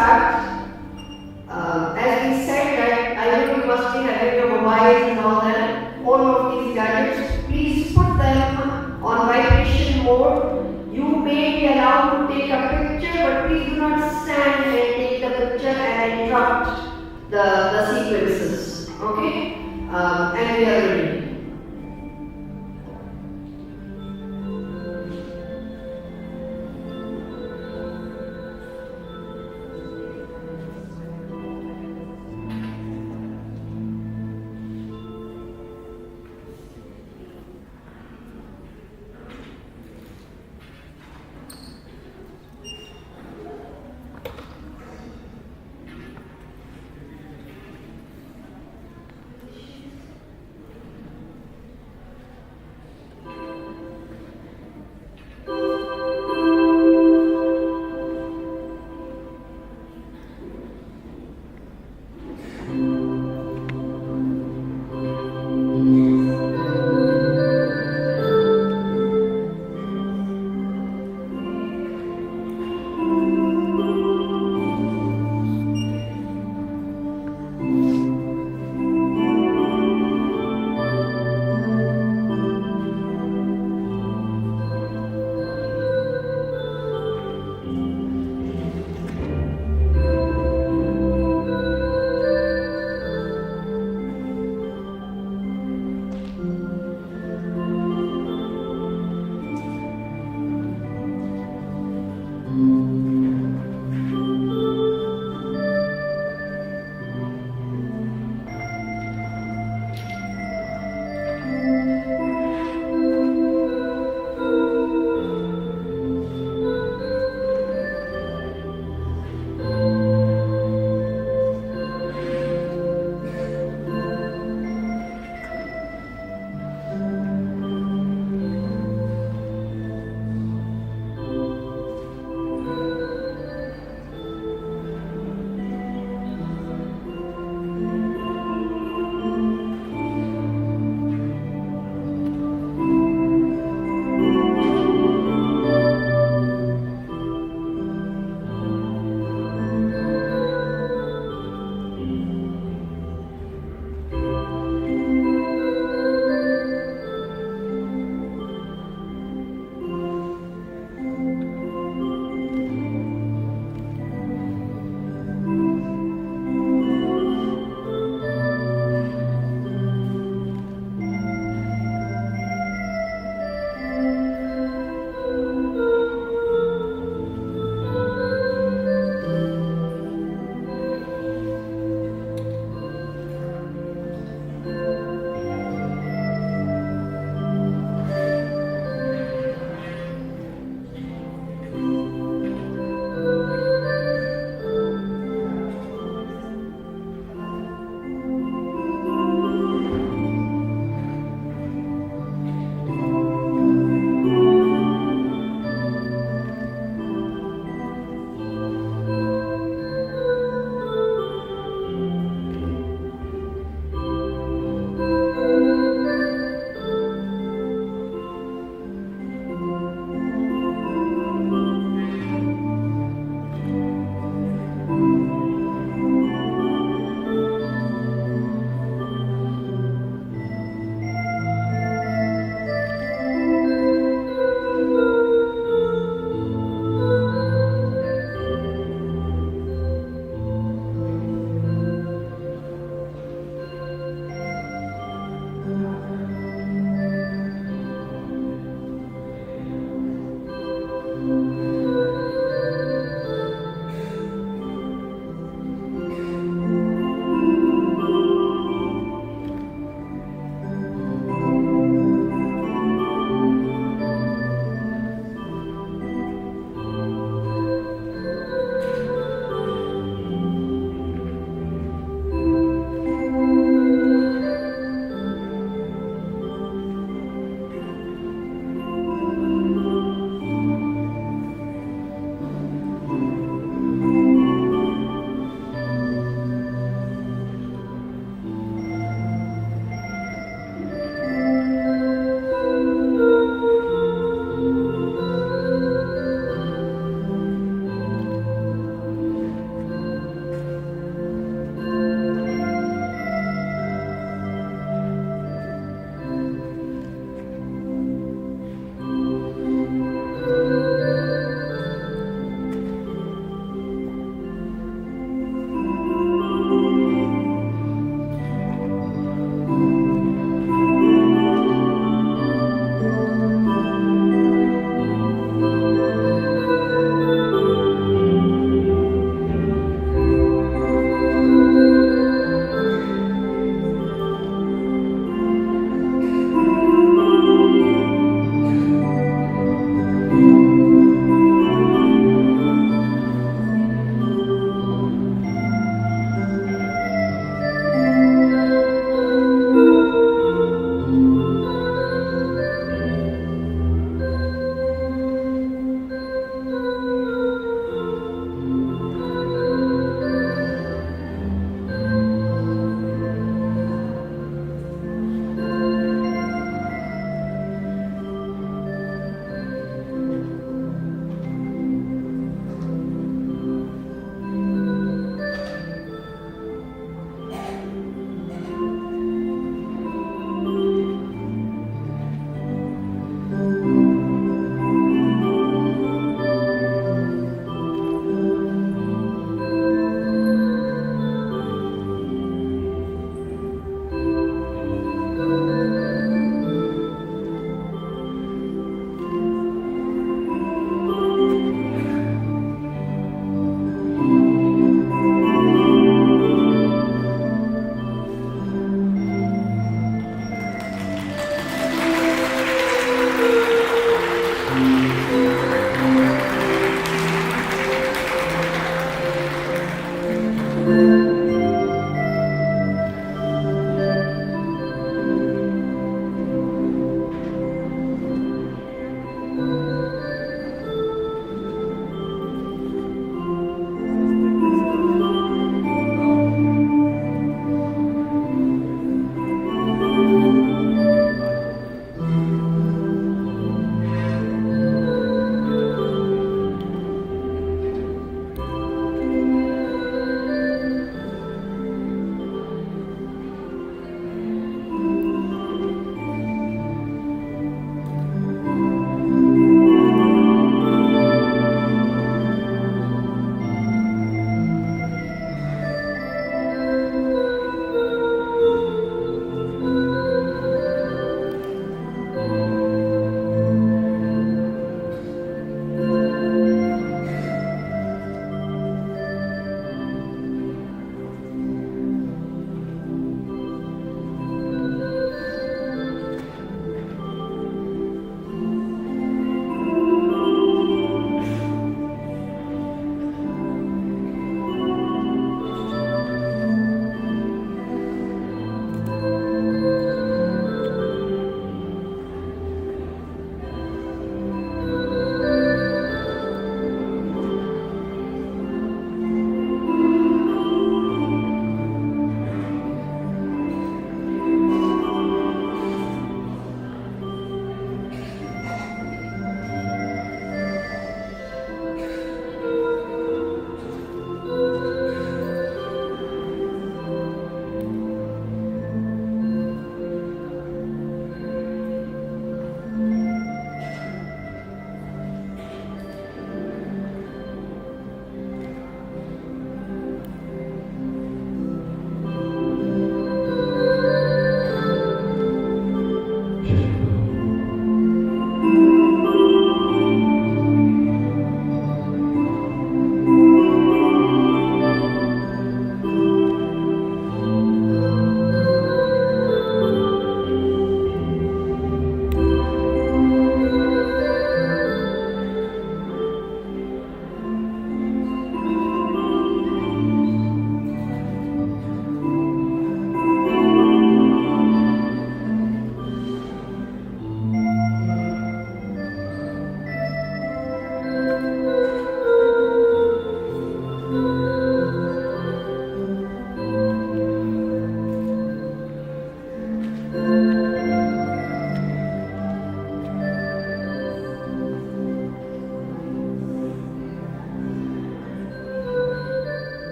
start. As we said that I know you must be having your mobiles and all that, all of these gadgets, please put them on vibration mode. You may be allowed to take a picture, but please do not stand and take the picture and interrupt the sequences. Okay? And we are ready.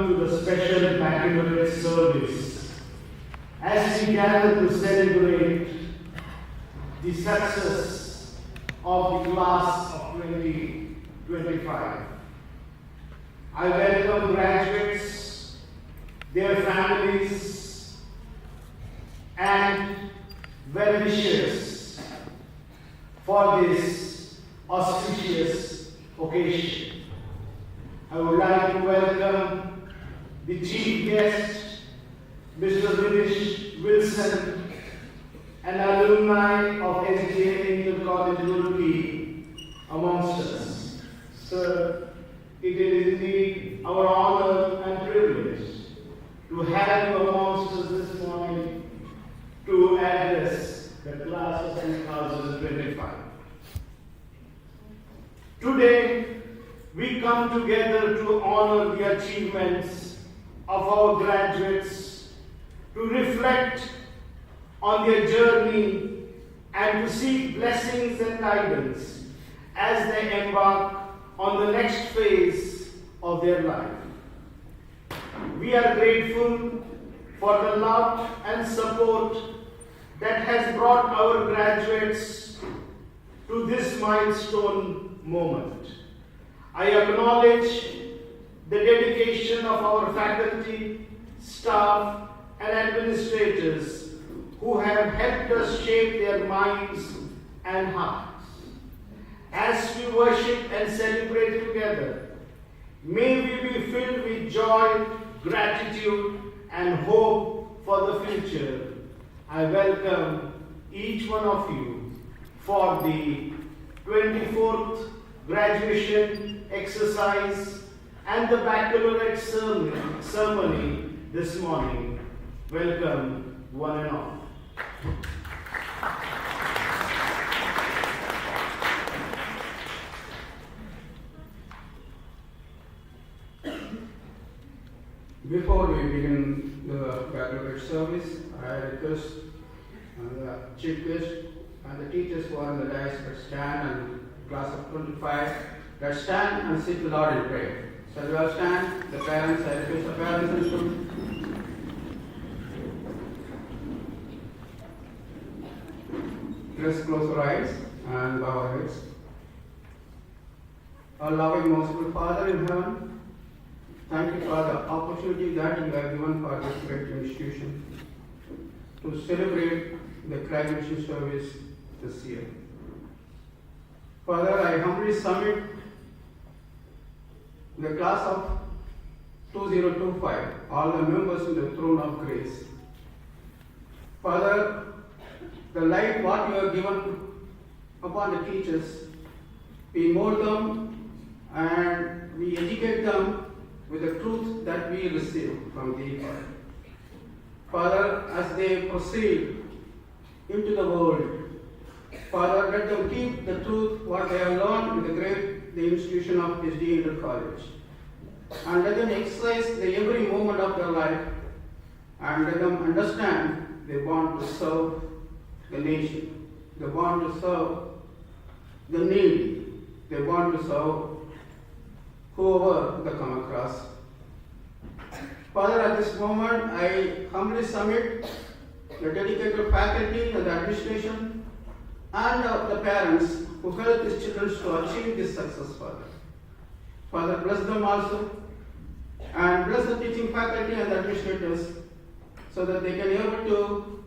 welcome to the special baccalaureate service as we gather to celebrate the success of the class of 2025. I welcome graduates, their families, and well-wishers for this auspicious occasion. I would like to welcome the chief guest, Mr. Vinish Wilson, an alumni of SGA Angel College, Roorkee, amongst us. Sir, it is indeed our honor and privilege to have you amongst us this morning to address the class of 2025. Today, we come together to honor the achievements of our graduates, to reflect on their journey, and to seek blessings and guidance as they embark on the next phase of their life. We are grateful for the love and support that has brought our graduates to this milestone moment. I acknowledge the dedication of our faculty, staff, and administrators who have helped us shape their minds and hearts. As we worship and celebrate together, may we be filled with joy, gratitude, and hope for the future. I welcome each one of you for the 24th graduation exercise and the baccalaureate ceremony this morning. Welcome, one and all. Before we begin the baccalaureate service, I request the chief guest and the teachers who are in the dais that stand, and class of 25 that stand and seek the Lord in prayer. So we all stand. The parents, I request the parents and students. Let's close our eyes and bow our heads. Our loving, merciful Father in heaven, thank you for the opportunity that you have given for this great institution to celebrate the graduation service this year. Father, I humbly submit the class of 2025, all the members in the throne of grace. Father, the light what you have given upon the teachers, we mold them and we educate them with the truth that we receive from thee. Father, as they proceed into the world, Father, let them keep the truth what they have learned in the institution of SGA Angel College, and let them exercise every moment of their life, and let them understand they want to serve the nation, they want to serve the needy, they want to serve whoever they come across. Father, at this moment, I humbly submit the dedicated faculty and the administration and the parents who help these children to achieve this success, Father. Father, bless them also, and bless the teaching faculty and the administrators so that they can be able to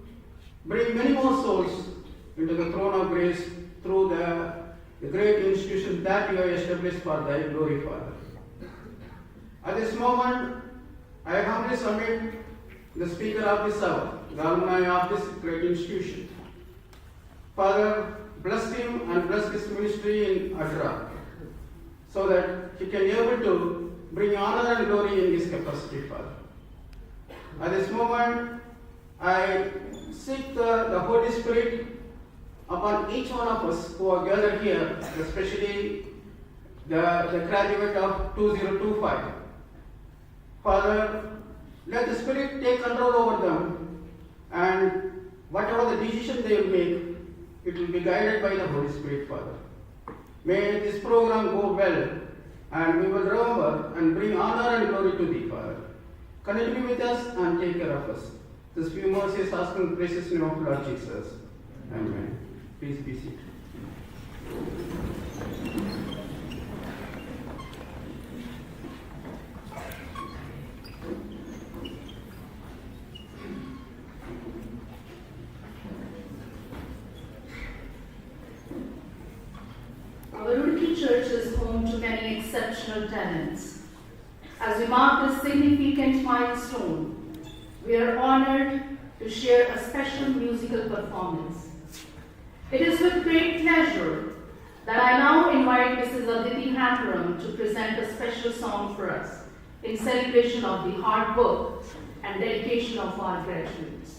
bring many more souls into the throne of grace through the great institution that you have established for thy glory, Father. At this moment, I humbly submit the speaker of this hour, the alumni of this great institution. Father, bless him and bless his ministry in Adra, so that he can be able to bring honor and glory in his capacity, Father. At this moment, I seek the Holy Spirit upon each one of us who are gathered here, especially the graduate of 2025. Father, let the Spirit take control over them, and whatever the decision they will make, it will be guided by the Holy Spirit, Father. May this program go well, and we will remember and bring honor and glory to thee, Father. Continue to be with us and take care of us. This few mercies ask in the precious name of Lord Jesus. Amen. Please be seated. Valedictory Church is home to many exceptional talents. As we mark this significant milestone, we are honored to share a special musical performance. It is with great pleasure that I now invite Mrs. Aditi Hampuram to present a special song for us in celebration of the hard work and dedication of our graduates.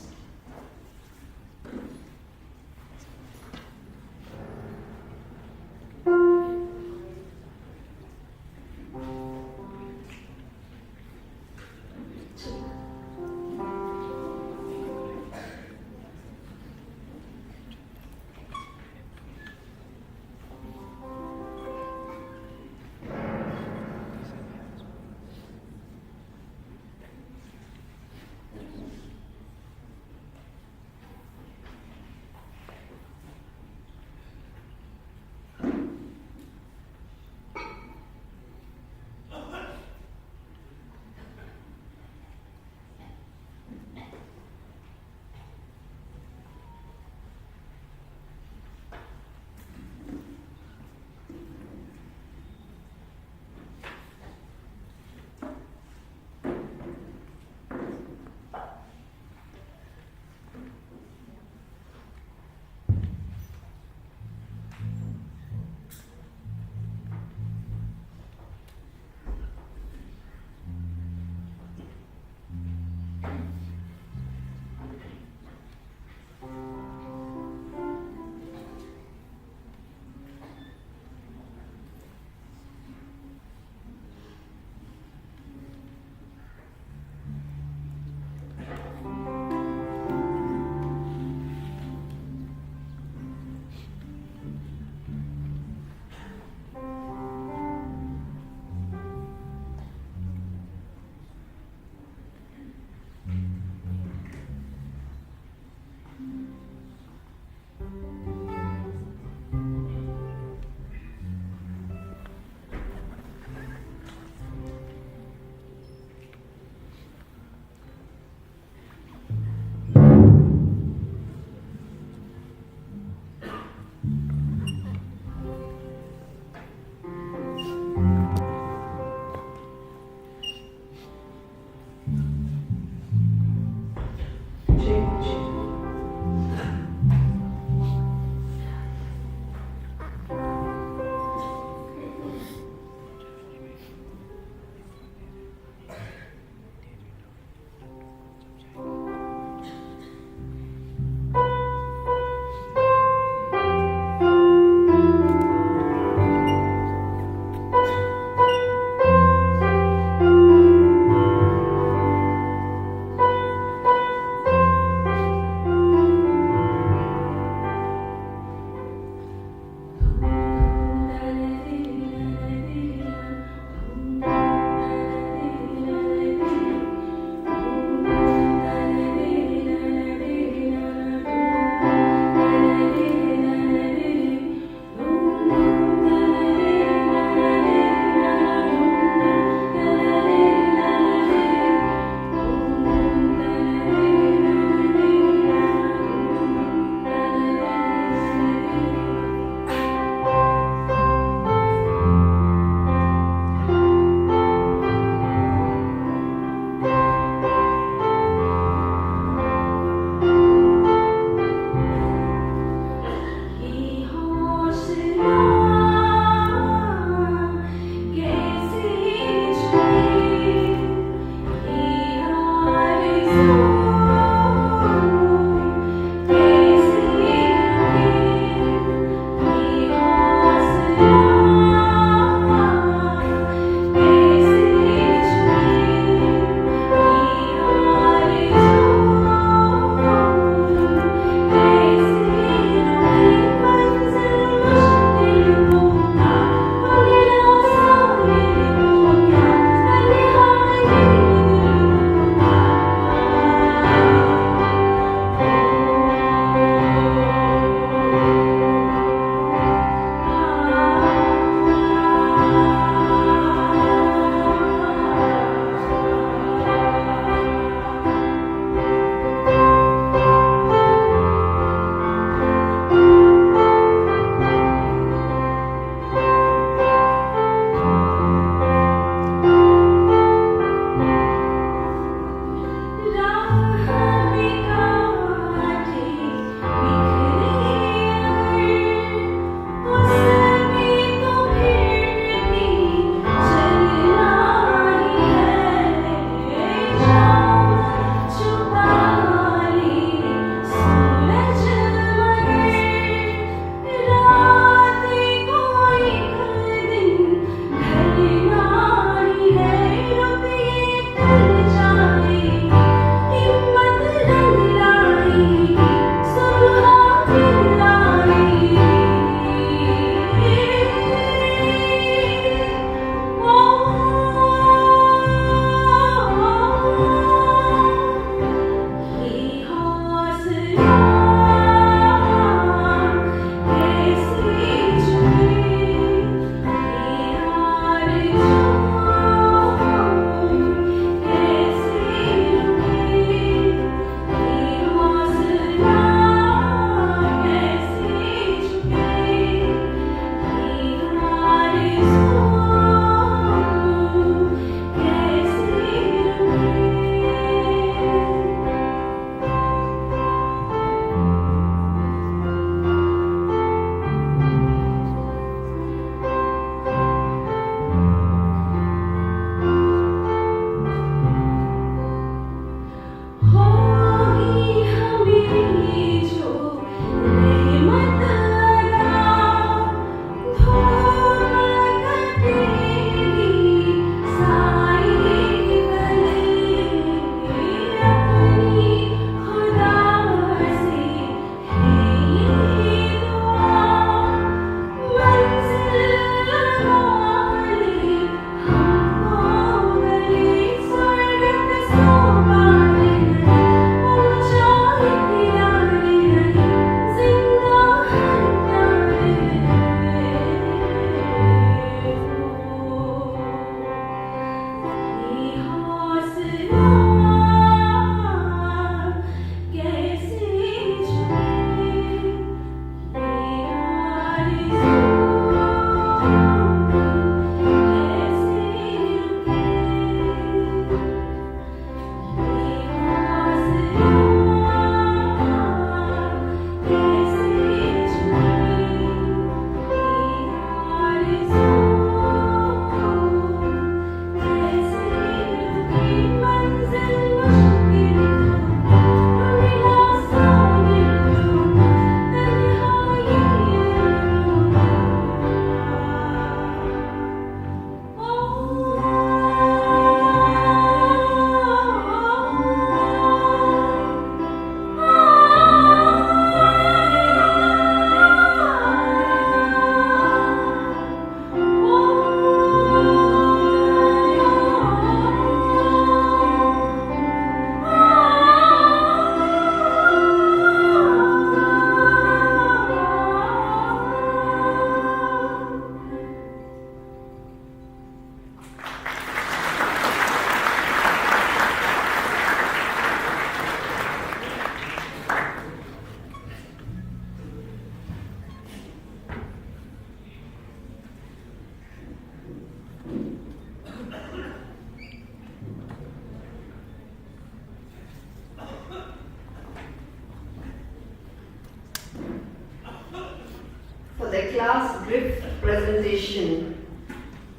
class gift presentation.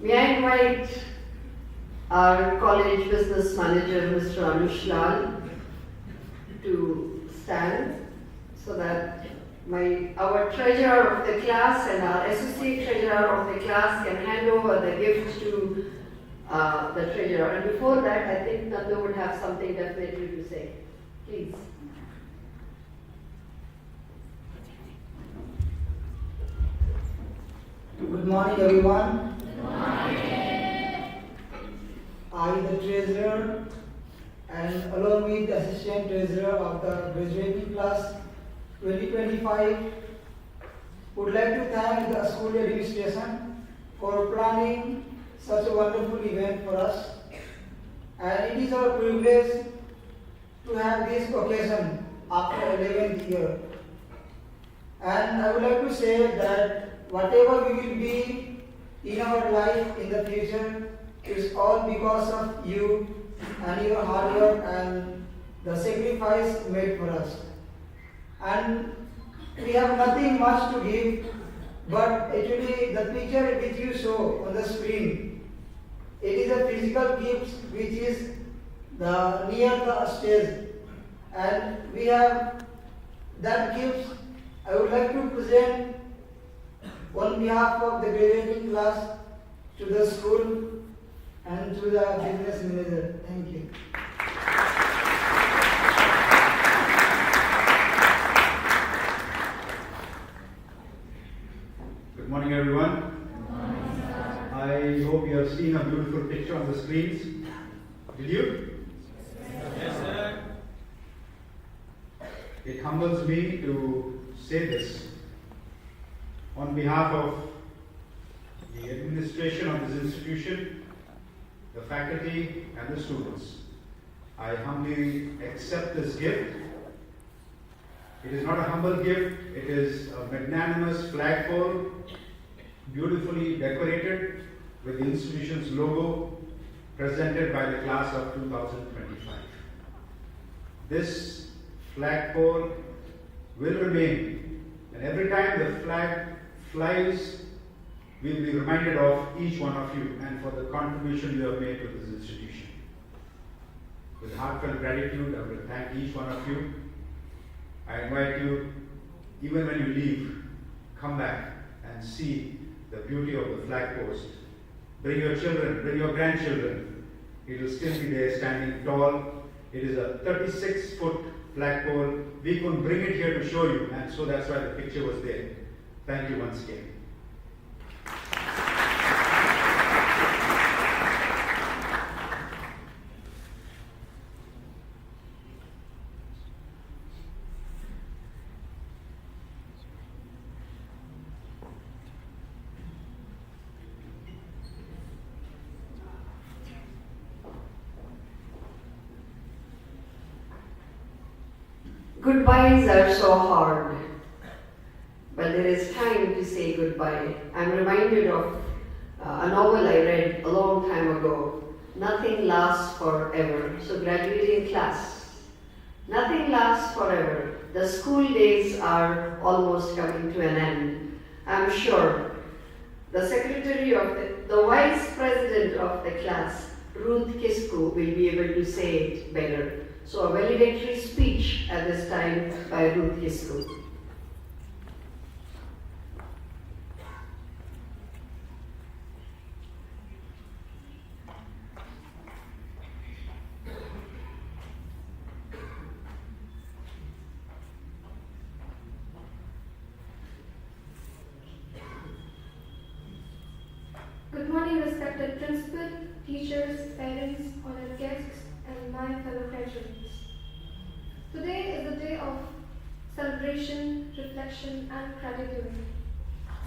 May I invite our college business manager, Mr. Anush Lal, to stand so that our treasurer of the class and our associate treasurer of the class can hand over the gift to the treasurer. And before that, I think Nandu would have something definitely to say. Please. Good morning, everyone. Good morning. I, the treasurer, and along with the assistant treasurer of the graduating class 2025, would like to thank the school administration for planning such a wonderful event for us. And it is our privilege to have this occasion after 11th year. And I would like to say that whatever we will be in our life in the future is all because of you and your hard work and the sacrifice made for us. And we have nothing much to give, but actually the picture which you show on the screen, it is a physical gift which is near the stage, and we have that gift. I would like to present on behalf of the graduating class to the school and to the business manager. Thank you. Good morning, everyone. Good morning, sir. I hope you have seen a beautiful picture on the screens. Did you? Yes, sir. It humbles me to say this on behalf of the administration of this institution, the faculty, and the students. I humbly accept this gift. It is not a humble gift, it is a magnanimous flagpole, beautifully decorated with the institution's logo, presented by the class of 2025. This flagpole will remain, and every time the flag flies, we will be reminded of each one of you and for the contribution you have made to this institution. With heartfelt gratitude, I will thank each one of you. I invite you, even when you leave, come back and see the beauty of the flag post. Bring your children, bring your grandchildren. It will still be there standing tall. It is a 36-foot flagpole. We couldn't bring it here to show you, and so that's why the picture was there. Thank you once again. Goodbyes are so hard, but there is time to say goodbye. I'm reminded of a novel I read a long time ago. Nothing lasts forever. So graduating class, nothing lasts forever. The school days are almost coming to an end. I'm sure the secretary of the vice president of the class, Ruth Kisku, will be able to say it better. So a valedictory speech at this time by Ruth Kisku. Good morning, respected principal, teachers, parents, honored guests, and my fellow graduates. Today is a day of celebration, reflection, and gratitude.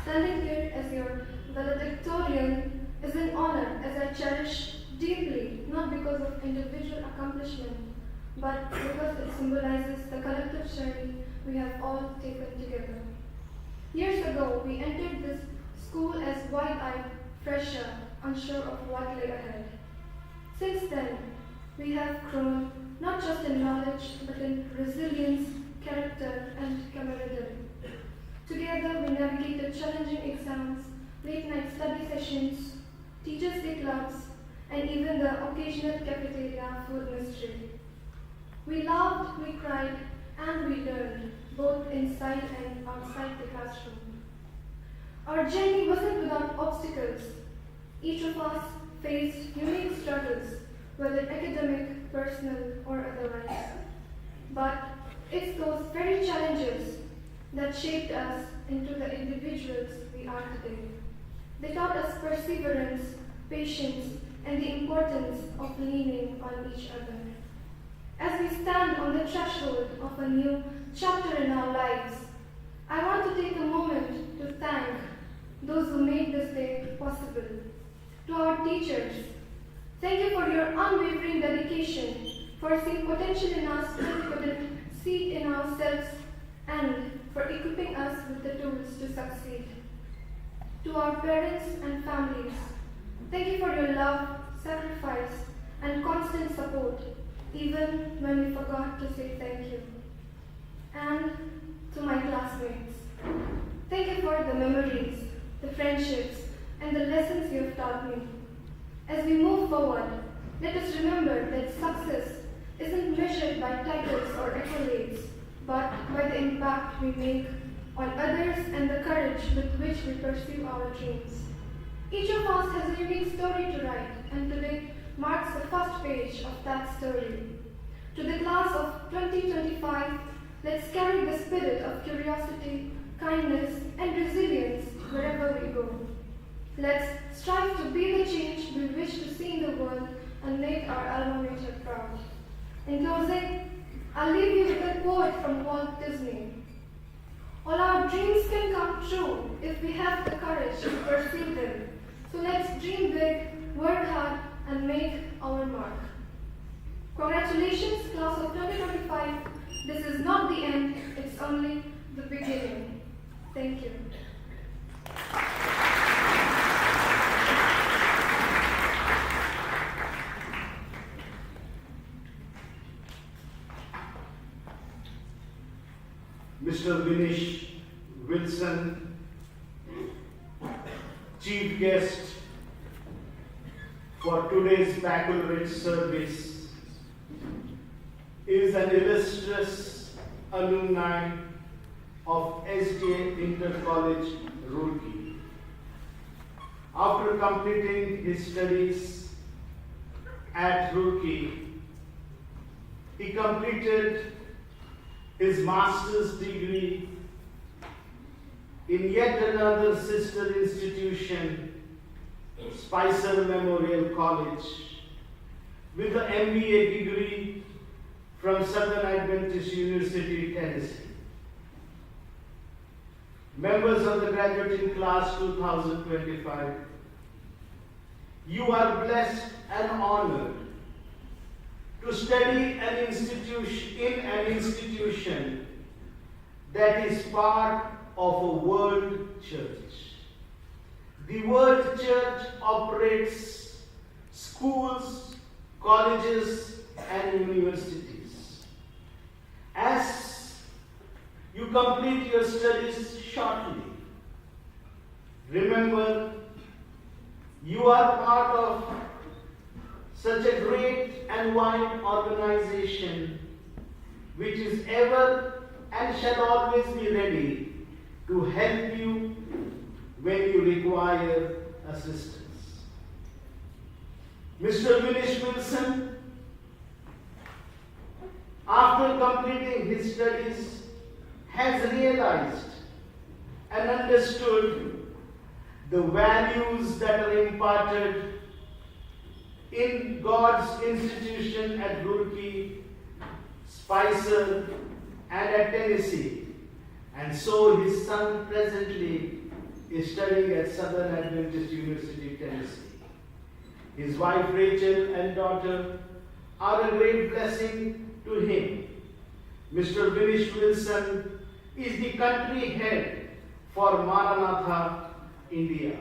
Standing here as your valedictorian is an honor as I cherish deeply, not because of individual accomplishment, but because it symbolizes the collective journey we have all taken together. Years ago, we entered this school as wide-eyed, fresher, unsure of what lay ahead. Since then, we have grown not just in knowledge, but in resilience, character, and camaraderie. Together, we navigated with challenging exams, late-night study sessions, teachers' day clubs, and even the occasional cafeteria food mystery. We laughed, we cried, and we learned, both inside and outside the classroom. Our journey wasn't without obstacles. Each of us faced unique struggles, whether academic, personal, or otherwise. But it's those very challenges that shaped us into the individuals we are today. They taught us perseverance, patience, and the importance of leaning on each other. As we stand on the threshold of a new chapter in our lives, I want to take a moment to thank those who made this day possible. To our teachers, thank you for your unwavering dedication, for seeing potential in us that we couldn't see in ourselves, and for equipping us with the tools to succeed. To our parents and families, thank you for your love, sacrifice, and constant support, even when we forgot to say thank you. And to my classmates, thank you for the memories, the friendships, and the lessons you have taught me. As we move forward, let us remember that success isn't measured by titles or accolades, but by the impact we make on others and the courage with which we pursue our dreams. Each of us has a unique story to write, and today marks the first page of that story. To the class of 2025, let's carry the spirit of curiosity, kindness, and resilience wherever we go. Let's strive to be the change we wish to see in the world and make our alma mater proud. In closing, I'll leave you with a quote from Walt Disney. All our dreams can come true if we have the courage to pursue them. So let's dream big, work hard, and make our mark. Congratulations, class of 2025. This is not the end, it's only the beginning. Thank you. Mr. Vinish Wilson, chief guest for today's baccalaureate service, is an illustrious alumni of SDA Inter-College, Roorkee. After completing his studies at Roorkee, he completed his master's degree in yet another sister institution, Spicer Memorial College, with the MBA degree from Southern Adventist University, Tennessee. Members of the graduating class 2025, you are blessed and honored to study in an institution that is part of a world church. The world church operates schools, colleges, and universities. As you complete your studies shortly, remember you are part of such a great and wide organization which is ever and shall always be ready to help you when you require assistance. Mr. Vinish Wilson, after completing his studies, has realized and understood the values that are imparted in God's institution at Roorkee, Spicer, and at Tennessee. And so his son presently is studying at Southern Adventist University, Tennessee. His wife Rachel and daughter are a great blessing to him. Mr. Vinish Wilson is the country head for Maranatha, India.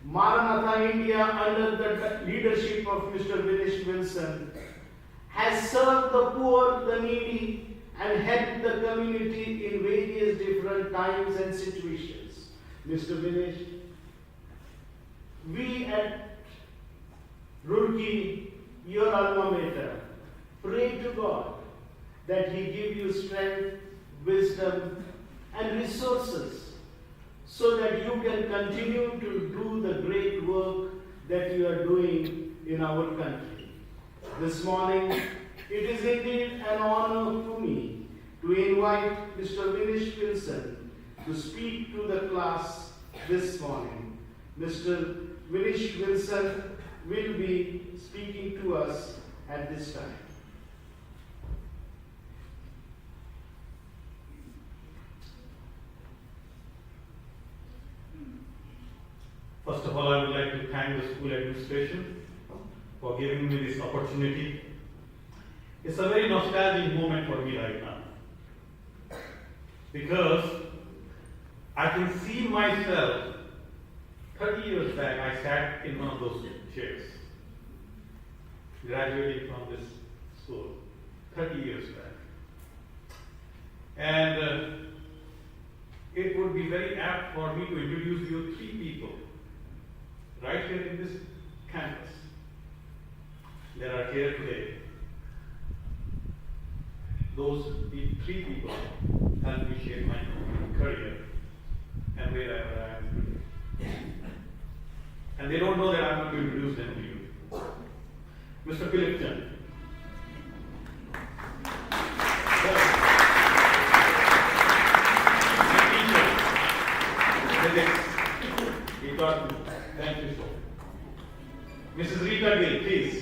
Maranatha, India, under the leadership of Mr. Vinish Wilson, has served the poor, the needy, and helped the community in various different times and situations. Mr. Vinesh, we at Roorkee, your alma mater, pray to God that He give you strength, wisdom, and resources so that you can continue to do the great work that you are doing in our country. This morning, it is indeed an honor for me to invite Mr. Vinesh Wilson to speak to the class this morning. Mr. Vinesh Wilson will be speaking to us at this time. First of all, I would like to thank the school administration for giving me this opportunity. It's a very nostalgic moment for me right now because I can see myself 30 years back. I sat in one of those chairs, graduating from this school 30 years back. And it would be very apt for me to introduce you three people right here in this campus that are here today. Those three people helped me shape my career and wherever I am today. And they don't know that I'm going to introduce them to you. Mr. Philip Chand. My teacher, physics, he taught me. Thank you, sir. Mrs. Rita Gill, please.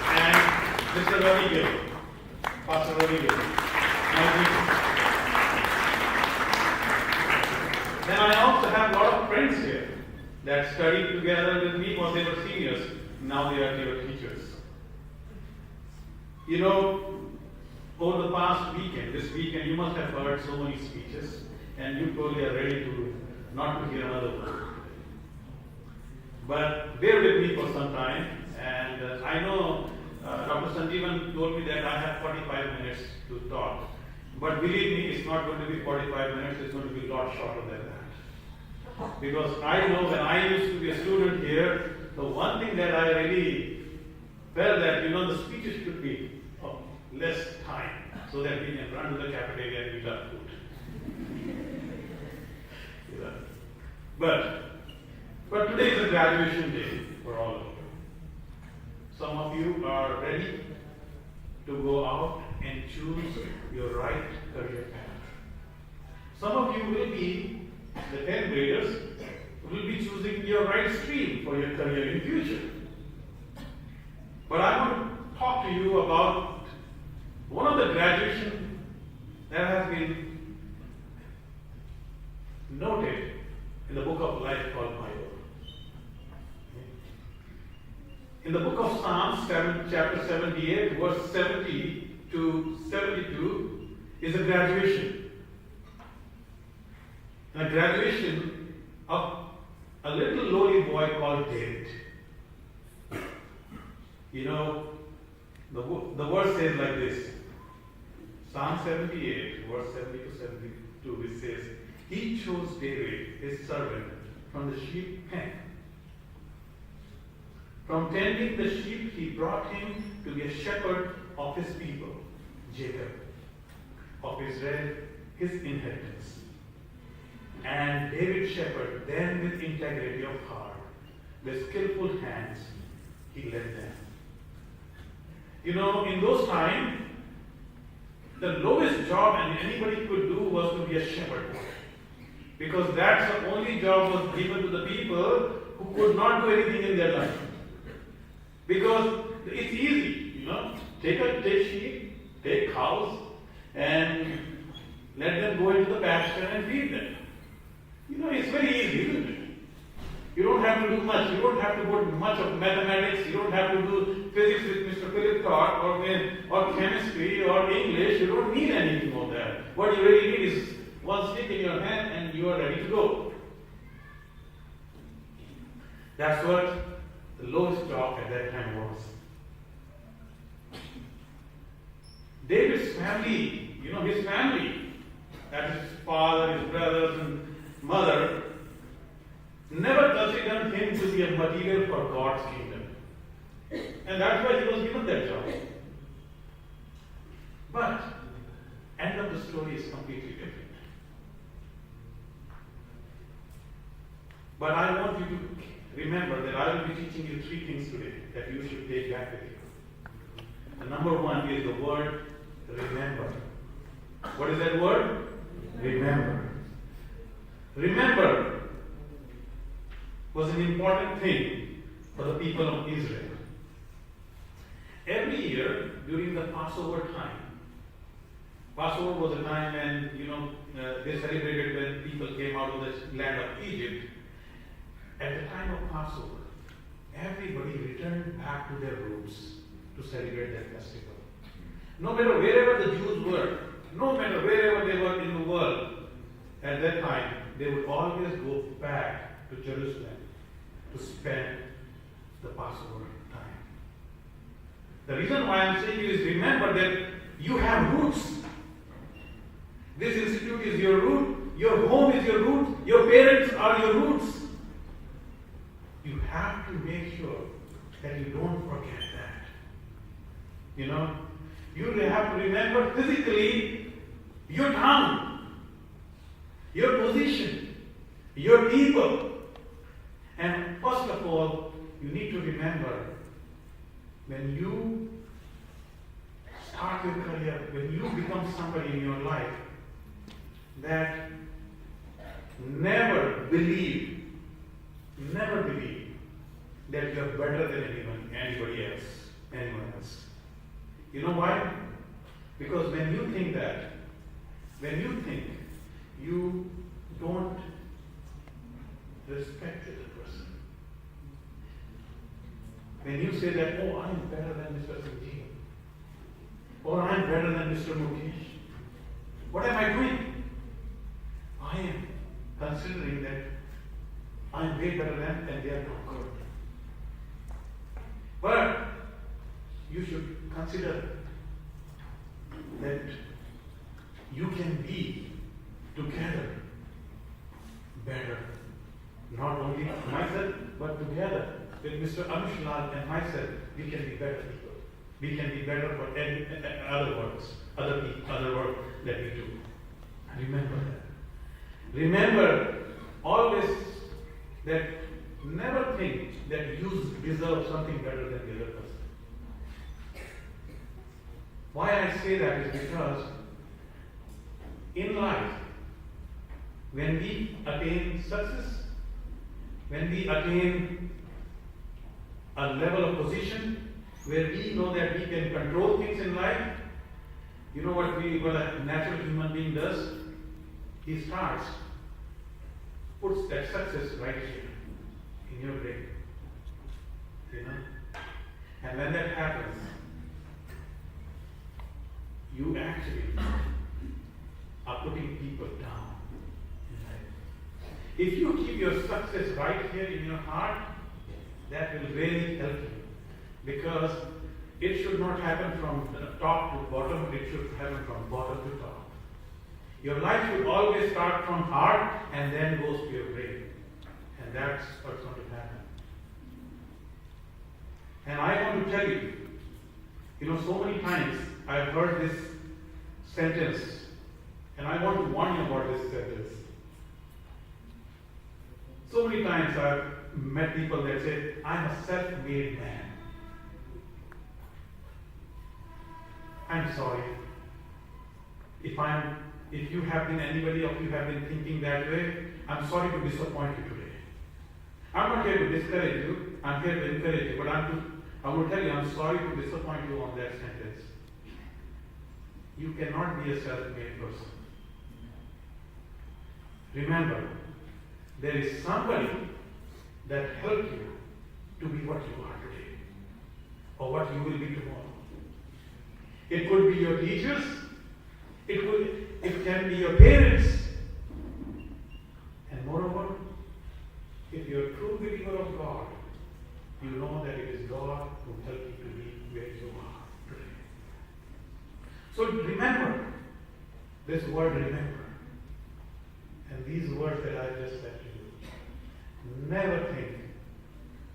And Mr. Ravi Gill, Pastor Ravi Gill. Then I also have a lot of friends here that studied together with me when they were seniors. Now they are your teachers. You know, over the past weekend, this weekend, you must have heard so many speeches, and you probably are ready to not to hear another one. But bear with me for some time, and I know Dr. Sanjeevan told me that I have 45 minutes to talk. But believe me, it's not going to be 45 minutes, it's going to be a lot shorter than that. Because I know when I used to be a student here, the one thing that I really felt that, the speeches should be less time so that we can run to the cafeteria and eat our food. But today is a graduation day for all of you. Some of you are ready to go out and choose your right career path. Some of you will be, the 10th graders, will be choosing your right stream for your career in future. But I want to talk to you about one of the graduation that has been noted in the book of life called my own. In the book of Psalms, chapter 78, verse 70 to 72 is a graduation. A graduation of a little lowly boy called David. The verse says like this. Psalm 78, verse 70 to 72, which says, He chose David, his servant, from the sheep pen. From tending the sheep, he brought him to be a shepherd of his people, Jacob, of Israel, his inheritance. And David shepherded them with integrity of heart, with skillful hands, he led them. In those times, the lowest job anybody could do was to be a shepherd. Because that's the only job was given to the people who could not do anything in their life. Because it's easy, take sheep, take cows, and let them go into the pasture and feed them. It's very easy, isn't it? You don't have to do much. You don't have to put much of mathematics. You don't have to do physics with Mr. Philip taught, or chemistry, or English. You don't need anything of that. What you really need is one stick in your hand and you are ready to go. That's what the lowest job at that time was. David's family, his family, that is his father, his brothers and mother, never considered him to be a material for God's kingdom. And that's why he was given that job. But, end of the story is completely different. But I want you to remember that I will be teaching you 3 things today that you should take back with you. The number 1 is the word remember. What is that word? Remember. Remember was an important thing for the people of Israel. Every year during the Passover time, Passover was a time when, they celebrated when people came out of the land of Egypt. At the time of Passover, everybody returned back to their roots to celebrate that festival. No matter wherever the Jews were, no matter wherever they were in the world, at that time, they would always go back to Jerusalem to spend the Passover time. The reason why I'm saying is remember that you have roots. This institute is your root, your home is your root, your parents are your roots. You have to make sure that you don't forget that. You have to remember physically your town, your position, your people. And first of all, you need to remember when you start your career, when you become somebody in your life, that never believe that you are better than anybody else. You know why? Because when you think that, when you think you don't respect the person, when you say that, oh, I am better than Mr. Sanjeev, or I am better than Mr. Mukesh, what am I doing? I am considering that I am way better than and they are not good. But you should consider that you can be together better. Not only myself, but together with Mr. Anushland and myself, we can be better people. We can be better for any other works that we do. Remember that. Remember always that never think that you deserve something better than the other person. Why I say that is because in life, when we attain success, when we attain a level of position where we know that we can control things in life, you know what a natural human being does? He puts that success right here in your brain. And when that happens, you actually are putting people down in life. If you keep your success right here in your heart, that will really help you. Because it should not happen from top to bottom, it should happen from bottom to top. Your life should always start from heart and then goes to your brain. And that's what's going to happen. And I want to tell you, so many times I've heard this sentence, and I want to warn you about this sentence. So many times I've met people that say, I'm a self-made man. I'm sorry. If you have been, anybody of you have been thinking that way, I'm sorry to disappoint you today. I'm not here to discourage you, I'm here to encourage you, but I will tell you, I'm sorry to disappoint you on that sentence. You cannot be a self-made person. Remember, there is somebody that helped you to be what you are today, or what you will be tomorrow. It could be your teachers, it can be your parents, and moreover, if you're a true believer of God, you know that it is God who helped you to be where you are today. So remember, this word remember, and these words that I just said to you. Never think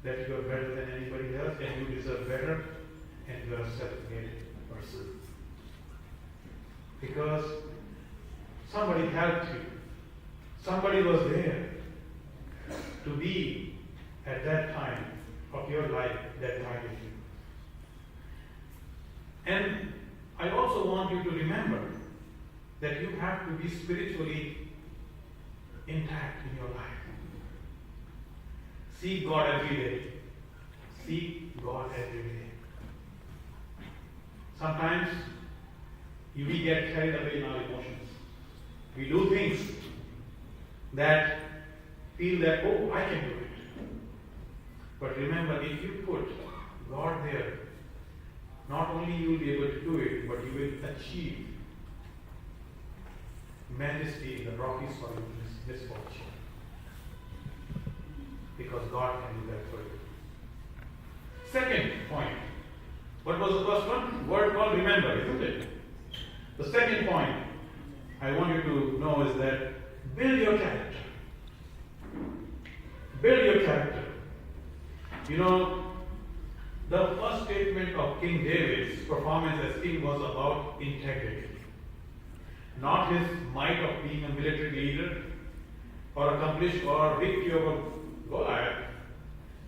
that you are better than anybody else and you deserve better and you are a self-made person. Because somebody helped you. Somebody was there to be at that time of your life that guided you. And I also want you to remember that you have to be spiritually intact in your life. Seek God every day. Seek God every day. Sometimes we get carried away in our emotions. We do things that feel that, oh, I can do it. But remember, if you put God there, not only you will be able to do it, but you will achieve majesty in the rocky soil of misfortune. Because God can do that for you. Second point. What was the first one? Word called remember, isn't it? The second point I want you to know is that build your character. Build your character. You know, the first statement of King David's performance as king was about integrity. Not his might of being a military leader or accomplish or victory over Goliath,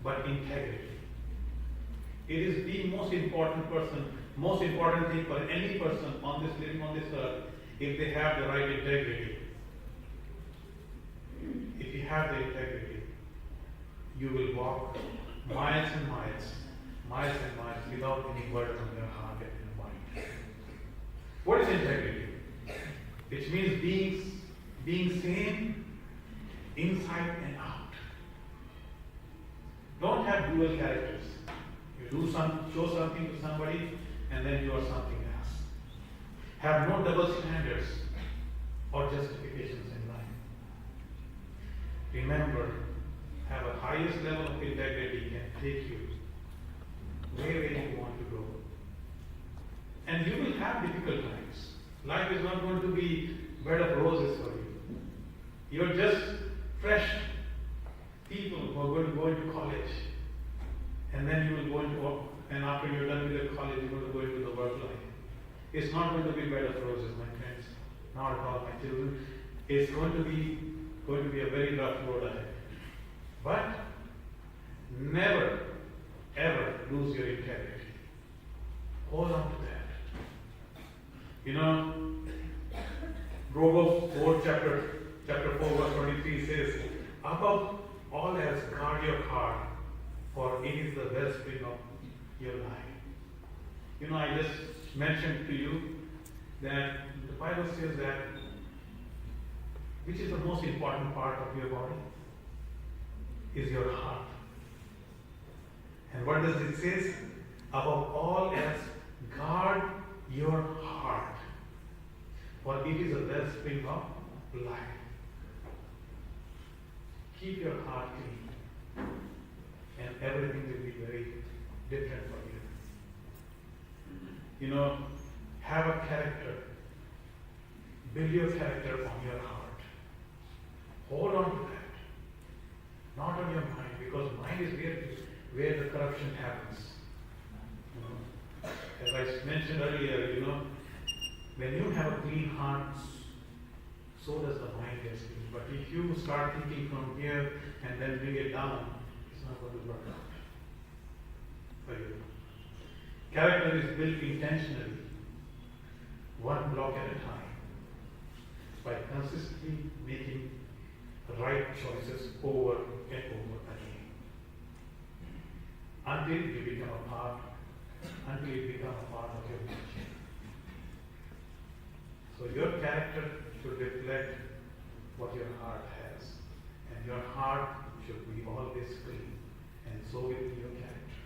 but integrity. It is the most important thing for any person on this living on this earth, if they have the right integrity. If you have the integrity, you will walk miles and miles without any burden on your heart and your mind. What is integrity? It means being sane inside and out. Don't have dual characters. You show something to somebody and then you are something else. Have no double standards or justifications in life. Remember, have a highest level of integrity can take you wherever you want to go. And you will have difficult times. Life is not going to be bed of roses for you. You're just fresh people who are going to go into college. And then you will go into, and after you're done with your college, you're going to go into the work life. It's not going to be bed of roses, my friends. Not at all, my children. It's going to be a very rough road ahead. But never, ever lose your integrity. Hold on to that. You know, Proverbs 4, chapter 4, verse 23 says, above all else, guard your heart, for it is the wellspring of your life. You know, I just mentioned to you that the Bible says that which is the most important part of your body is your heart. And what does it say? Above all else, guard your heart, for it is a wellspring of life. Keep your heart clean, and everything will be very different for you. You know, have a character. Build your character on your heart. Hold on to that. Not on your mind, because mind is where the corruption happens. You know, as I mentioned earlier, you know, when you have a clean heart, so does the mind get clean. But if you start thinking from here and then bring it down, it's not going to work out for you. Character is built intentionally, one block at a time, by consistently making the right choices over and over again, until it becomes a part of your nature. So your character should reflect what your heart has, and your heart should be always clean, and so will be your character.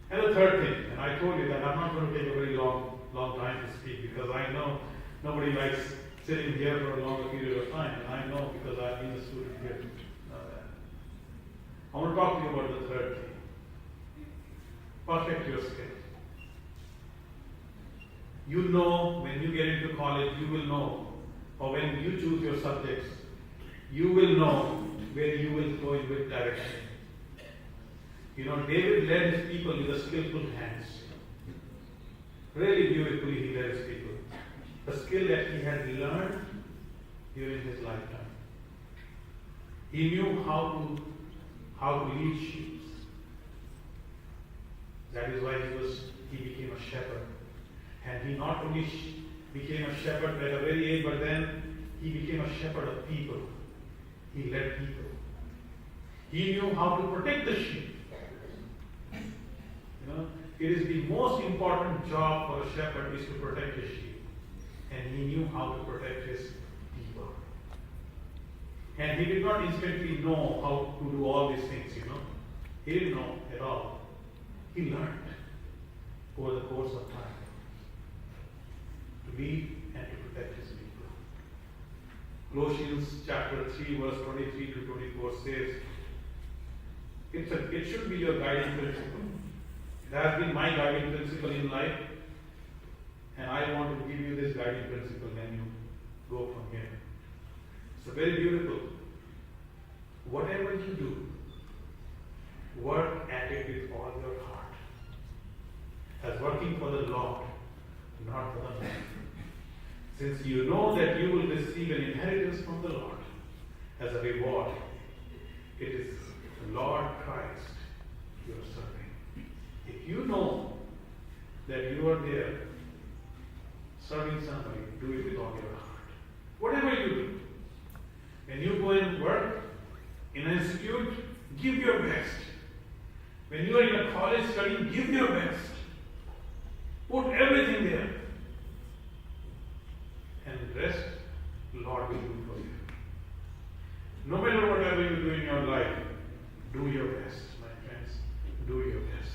And the third thing, and I told you that I'm not going to take a very long time to speak, because I know nobody likes sitting here for a longer period of time, and I know because I've been a student here. I want to talk to you about the third thing. Perfect your skill. You know, when you get into college, you will know, or when you choose your subjects, you will know where you will go in which direction. You know, David led his people with a skillful hands. Really beautifully he led his people. The skill that he had learned during his lifetime. He knew how to lead sheep. That is why he became a shepherd. And he not only became a shepherd at a very age, but then he became a shepherd of people. He led people. He knew how to protect the sheep. You know, it is the most important job for a shepherd is to protect his sheep. And he knew how to protect his people. And he did not instantly know how to do all these things, you know. He didn't know at all. He learned over the course of time to lead and to protect his people. Colossians chapter 3 verse 23 to 24 says, it should be your guiding principle. It has been my guiding principle in life, and I want to give you this guiding principle when you go from here. It's very beautiful. Whatever you do, work at it with all your heart, as working for the Lord, not for the man. Since you know that you will receive an inheritance from the Lord as a reward, it is the Lord Christ you are serving. If you know that you are there serving somebody, do it with all your heart. Whatever you do, when you go and work in an institute, give your best. When you are in a college studying, give your best. Put everything there. And the rest, Lord will do for you. No matter whatever you do in your life, do your best, my friends. Do your best.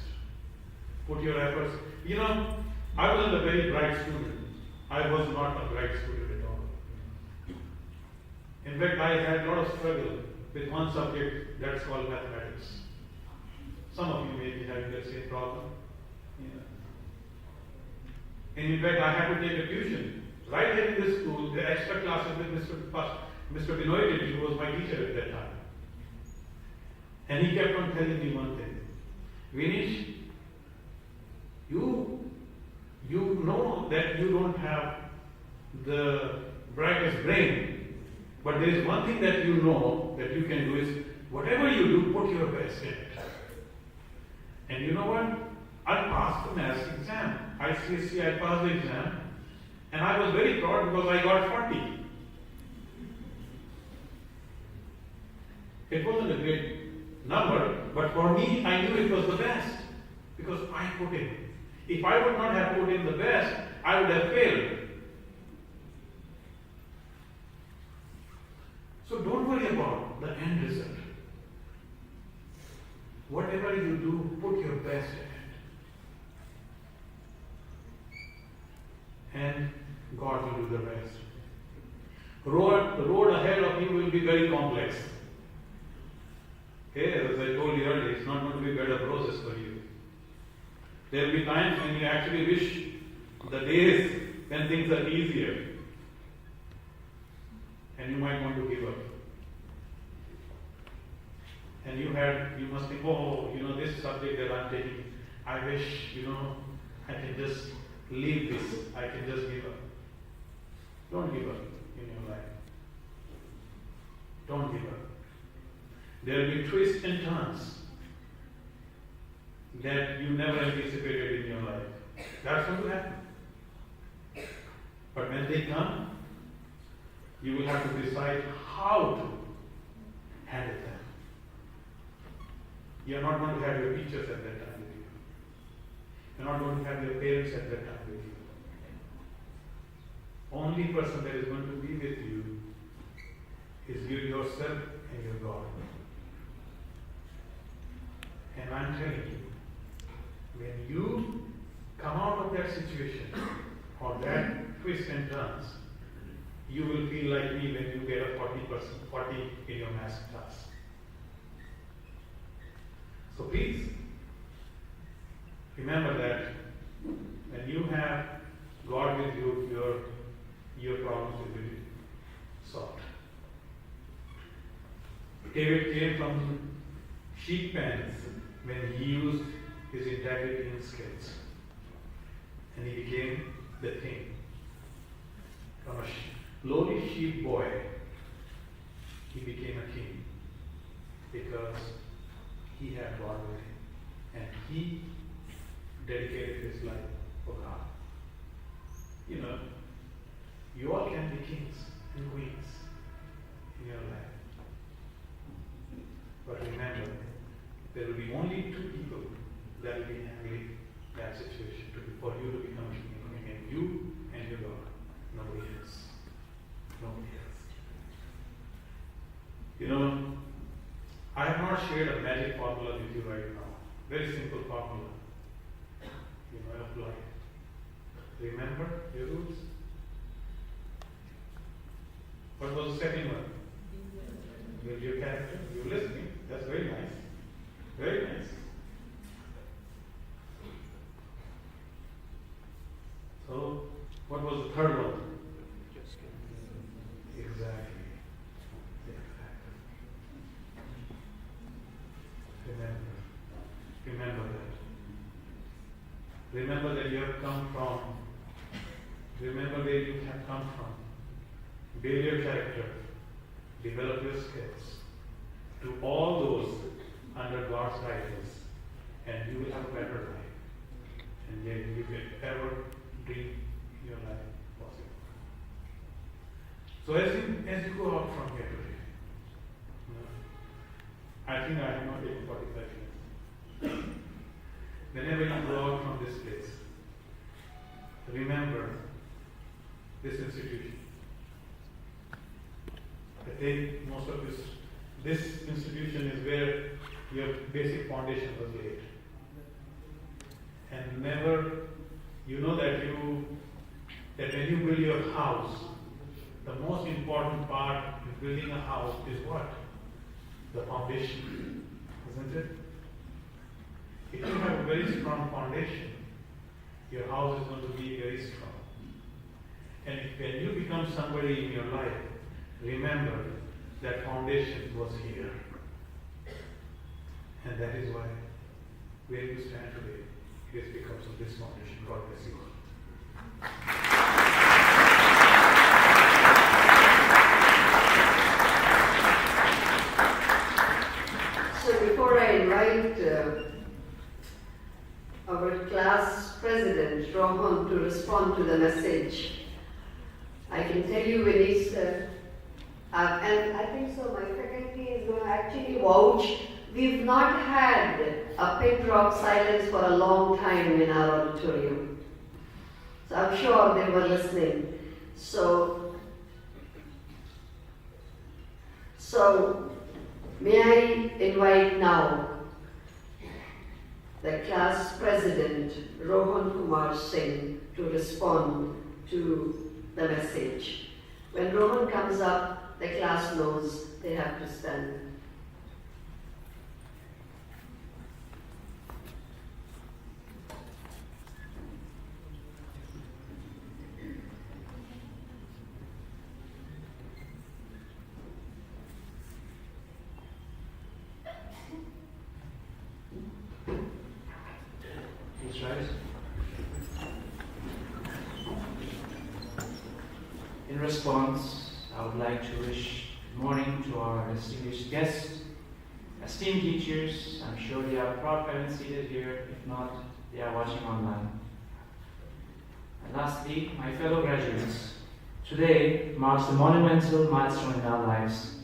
Put your efforts. You know, I wasn't a very bright student. I was not a bright student at all. In fact, I had a lot of struggle with one subject that's called mathematics. Some of you may be having the same problem. Yeah. And in fact, I had to take a tuition. Right here in this school, the extra classes with Mr. Binoy, who was my teacher at that time. And he kept on telling me one thing. Vinish, you know that you don't have the brightest brain, but there is one thing that you know that you can do is whatever you do, put your best in it. And you know what? I passed the maths exam. I passed the exam. And I was very proud because I got 40. It wasn't a great number, but for me, I knew it was the best because I put in. If I would not have put in the best, I would have failed. So don't worry about the end result. Whatever you do, put your best in it. And God will do the rest. The road ahead of you will be very complex. Okay, as I told you earlier, it's not going to be bed of roses for you. There will be times when you actually wish the days when things are easier. And you might want to give up. And you must think, this subject that I'm taking, I wish, I can just leave this. I can just give up. Don't give up in your life. Don't give up. There will be twists and turns that you never anticipated in your life. That's going to happen. But when they come, you will have to decide how to handle them. You're not going to have your teachers at that time with you. You're not going to have your parents at that time with you. Only person that is going to be with you is you yourself and your God. And I'm telling you, when you come out of that situation or that twist and turns, you will feel like me when you get a 40 in your math class. So please remember that when you have God with you, your problems will be solved. David came from sheep pens when he used his integrity and skills, and he became the king. From a lowly sheep boy, he became a king because he had God with him, and he dedicated his life for God. You know, you all can be kings and queens in your life. But remember, there will be only two people that will be handling that situation for you to become a king, and you and your God. Nobody else. Nobody else. You know, I have not shared a magic formula with you right now. Very simple formula. You know, apply. Remember your rules. What was the second one? Build your character. You're listening. That's very nice. Very nice. So, what was the third one? Exactly. Remember that. Remember that you have come from. Remember where you have come from. Build your character. Develop your skills. Do all those under God's guidance, and you will have a better life. And then you can ever dream your life possible. So as you go out from here today, I think I have not taken 45 minutes. Whenever you go out from this place, remember this institution. I think most of this institution is where your basic foundation was laid. And never, you know that when you build your house, the most important part in building a house is what? The foundation, isn't it? If you have a very strong foundation, your house is going to be very strong. And when you become somebody in your life, remember that foundation was here. And that is why where you stand today, it is because of this foundation. God bless you all. So before I invite our class president, Rohan, to respond to the message, I can tell you when he's, and I think so my faculty is going to actually vouch, we've not had a pin drop silence for a long time in our auditorium. So I'm sure they were listening. So may I invite now the class president, Rohan Kumar Singh, to respond to the message. When Rohan comes up, the class knows they have to stand. Please rise. In response, I would like to wish good morning to our distinguished guests, esteemed teachers. I'm sure they are proud parents seated here. If not, they are watching online. And lastly, my fellow graduates, today marks a monumental milestone in our lives.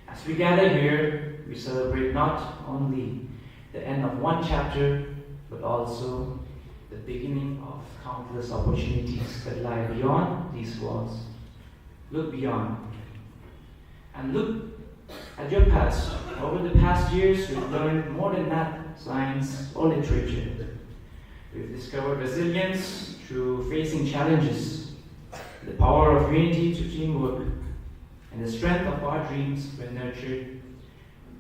As we gather here, we celebrate not only the end of one chapter, but also the beginning of countless opportunities that lie beyond these walls. Look beyond. And look at your past. Over the past years, we've learned more than math, science, or literature. We've discovered resilience through facing challenges, the power of unity to teamwork, and the strength of our dreams when nurtured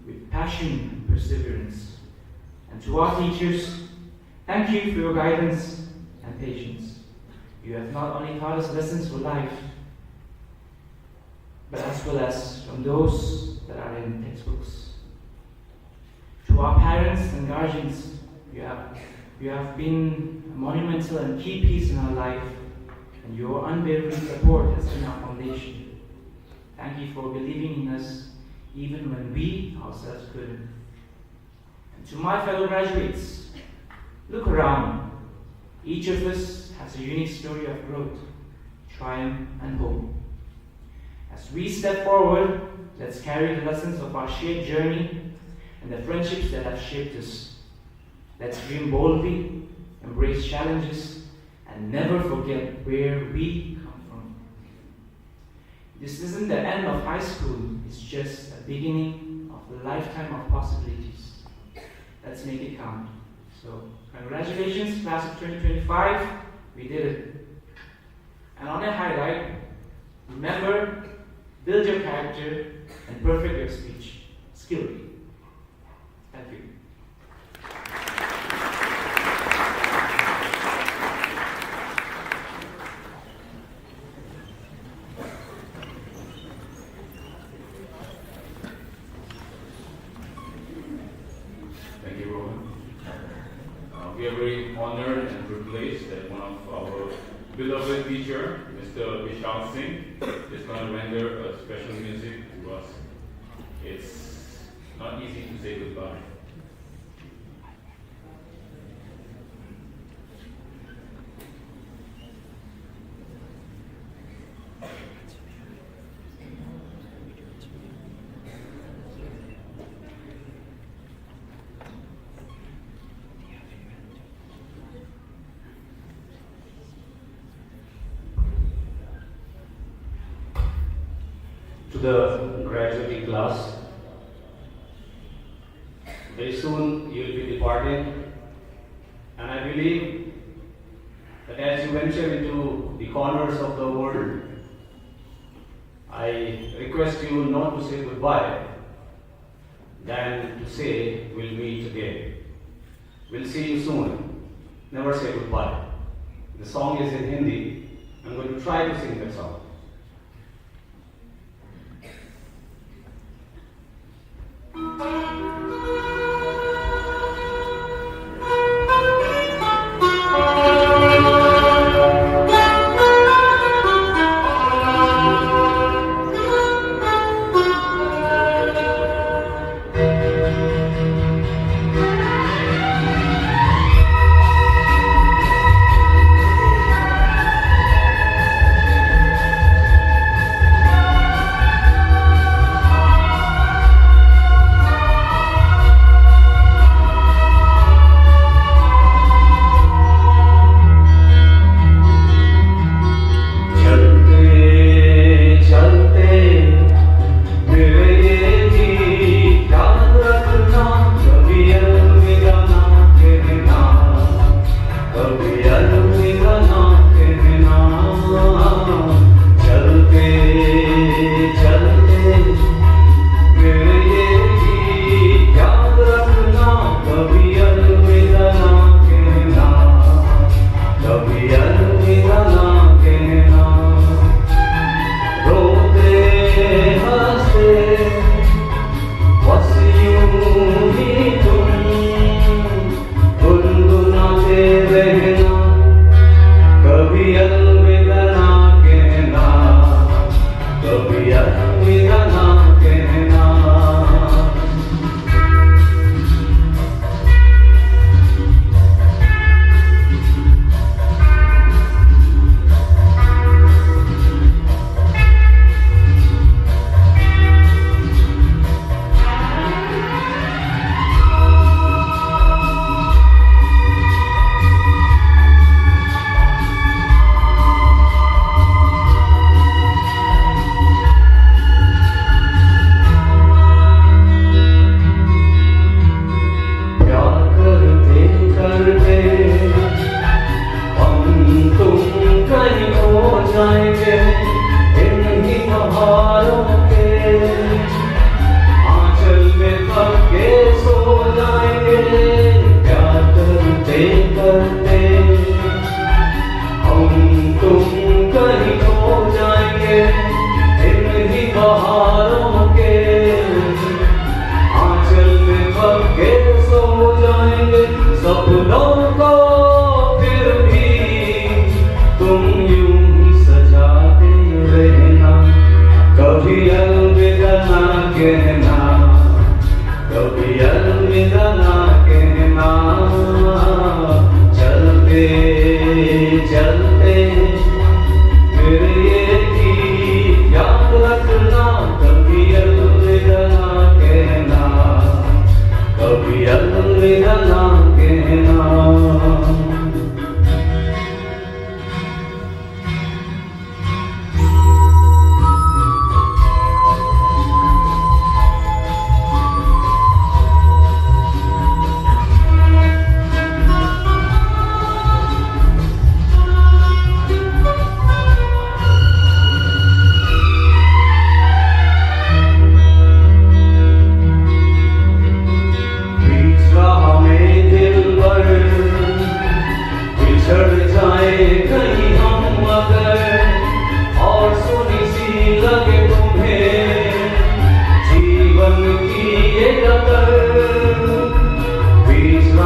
with passion and perseverance. And to our teachers, thank you for your guidance and patience. You have not only taught us lessons for life, but as well as from those that are in textbooks. To our parents and guardians, you have been a monumental and key piece in our life, and your unwavering support has been our foundation. Thank you for believing in us even when we ourselves couldn't. And to my fellow graduates, look around. Each of us has a unique story of growth, triumph, and hope. As we step forward, let's carry the lessons of our shared journey and the friendships that have shaped us. Let's dream boldly, embrace challenges, and never forget where we come from. This isn't the end of high school, it's just a beginning of a lifetime of possibilities. Let's make it count. So, congratulations, class of 2025, we did it. And on a highlight, remember, build your character and perfect your speech. Skill. Thank you. Thank you, Rohan. We are very honored and privileged that one of our beloved teacher, Mr. Vishal Singh, is going to render a special music to us. It's not easy to say goodbye. To the graduating class, very soon you will be departing, and I believe that as you venture into the corners of the world, I request you not to say goodbye, than to say we'll meet again. We'll see you soon. Never say goodbye. The song is in Hindi. I'm going to try to sing that song.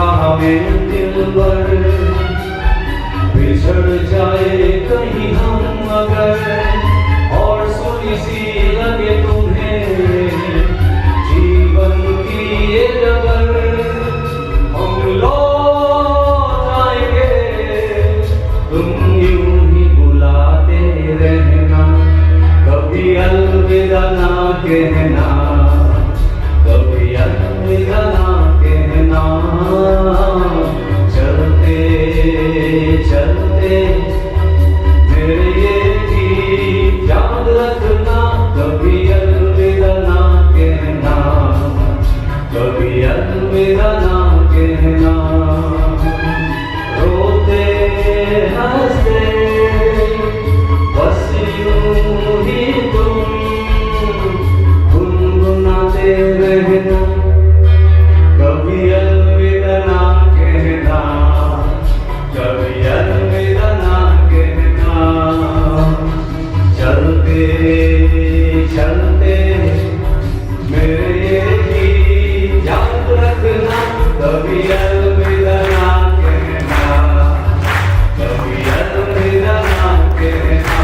राह में दिल भर बिछड़ जाए कहीं हम अगर, और सुनी सी लगे तुम्हें जीवन की ये डगर, हम लौट आएंगे तुम यूं ही बुलाते रहना, कभी अलविदा ना कहना, कभी अलविदा ना कहना। चलते चलते मेरे ये गीत याद रखना, कभी अलविदा ना कहना, कभी अलविदा ना कहना। रोते हंसते बस यूं ही तुम गुनगुनाते रहना, कभी अलविदा ना कहना, कभी अलविदा ना कहना। चलते चलते मेरे ये गीत याद रखना, कभी अलविदा ना कहना, कभी अलविदा ना कहना।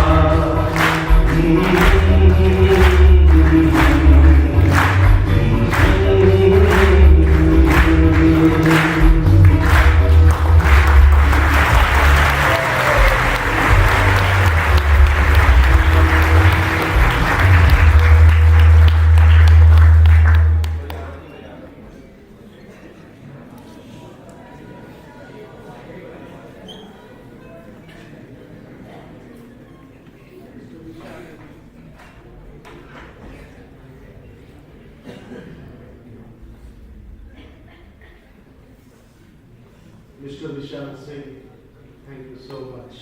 Mr. Vishal Singh, thank you so much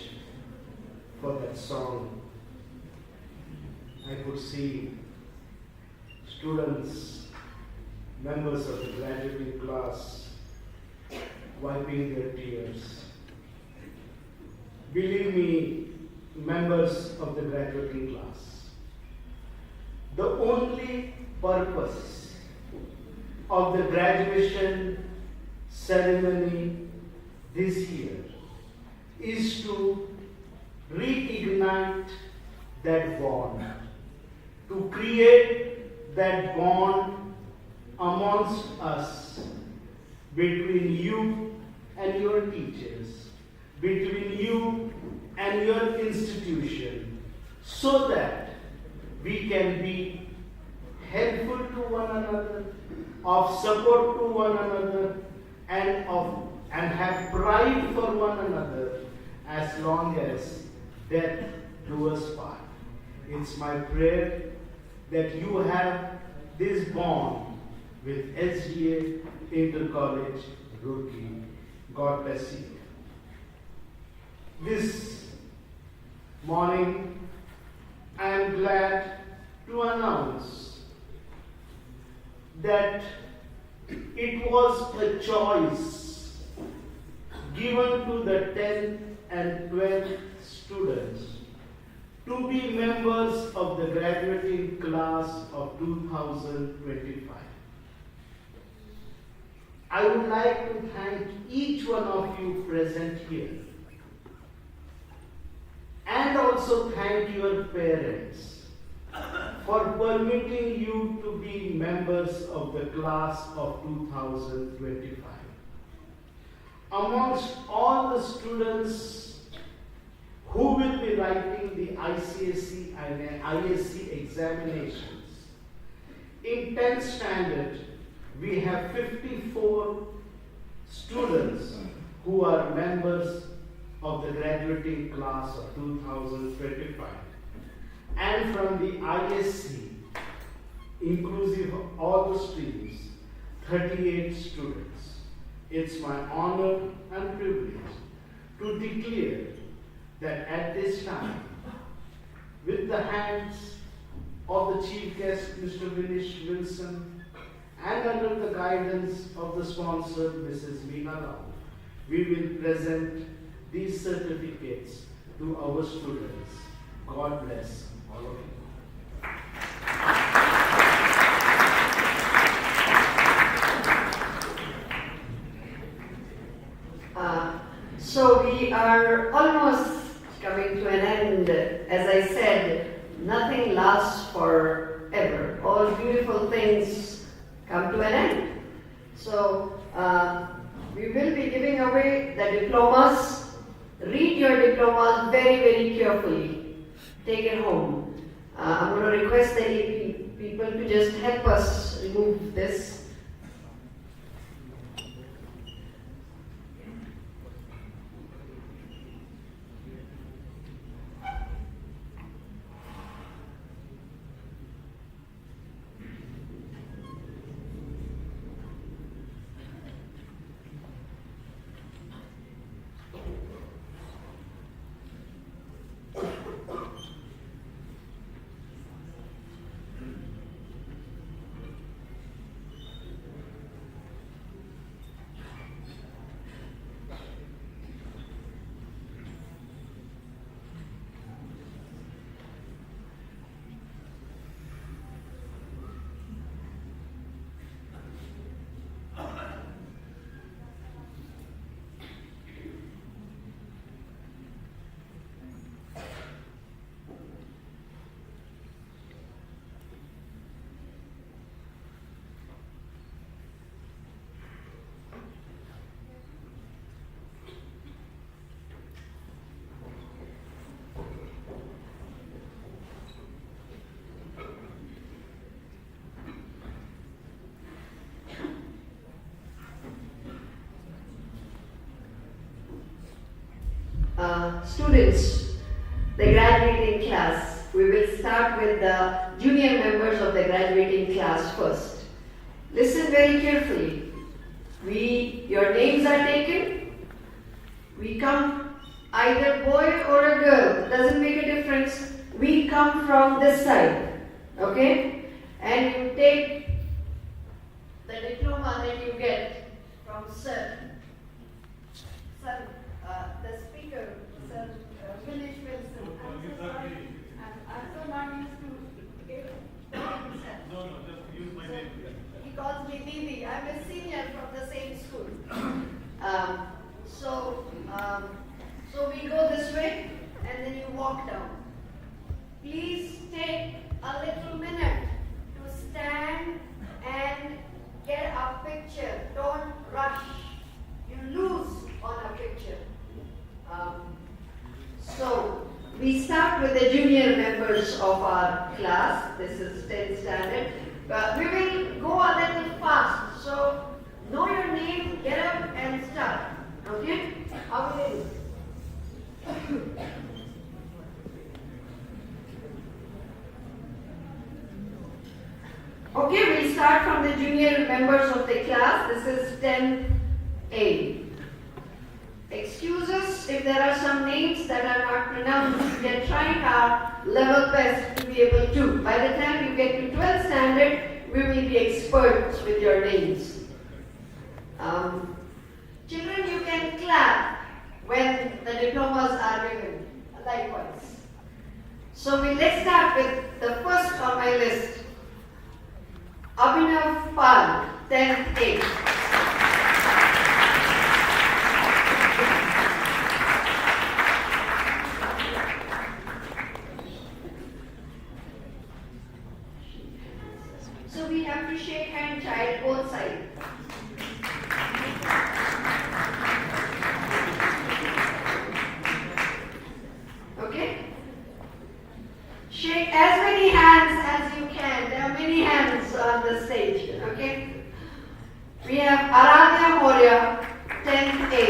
for that song. I could see students, members of the graduating class, wiping their tears. Believe me, members of the graduating class, the only purpose of the graduation ceremony this year is to reignite that bond, to create that bond amongst us, between you and your teachers, between you and your institution, so that we can be helpful to one another, of support to one another, and have pride for one another as long as death do us part. It's my prayer that you have this bond with SDA Inter-College Roorkee. God bless you. This morning, I am glad to announce that it was a choice given to the 10th and 12th students to be members of the graduating class of 2025. I would like to thank each one of you present here, and also thank your parents for permitting you to be members of the class of 2025. Amongst all the students who will be writing the ICSE and ISC examinations, in 10th standard, we have 54 students who are members of the graduating class of 2025. And from the ISC, inclusive of all the streams, 38 students. It's my honor and privilege to declare that at this time, with the hands of the Chief Guest, Mr. Vinish Wilson, and under the guidance of the sponsor, Mrs. Meena Rao, we will present these certificates to our students. God bless all of you. So we are almost coming to an end. As I said, nothing lasts forever. All beautiful things come to an end. So we will be giving away the diplomas. Read your diplomas very, very carefully. Take it home. I'm going to request the people to just help us remove this. Students, the graduating class. We will start with the junior members of the graduating class first. Listen very carefully. Your names are taken. We come either boy or a girl, doesn't make a difference. We come from this side, okay? And you take the diploma that you get from Sir, the speaker, Sir Village Wilson. I'm so sorry. I'm so not used to it. No, just use my name. He calls me Bibi. I'm a senior from the same school. So we go this way and then you walk down. Please take a little minute to stand and get a picture. Don't rush. You lose on a picture. So we start with the junior members of our class. This is 10th standard. But we will go a little fast. So know your name, get up and start. Okay? How will it? Okay, we'll start from the junior members of the class. This is 10A. Excuse us if there are some names that are not pronounced. We are trying our level best to be able to. By the time you get to 12th standard, we will be experts with your names. Children, you can clap when the diplomas are given, likewise. So let's start with the first on my list. Abhinav Pal, 10th A. So we have to shake hand, child, both sides. Okay? Shake as many hands as you can. There are many hands on the stage. Okay? We have Aradhya Moria, 10th A.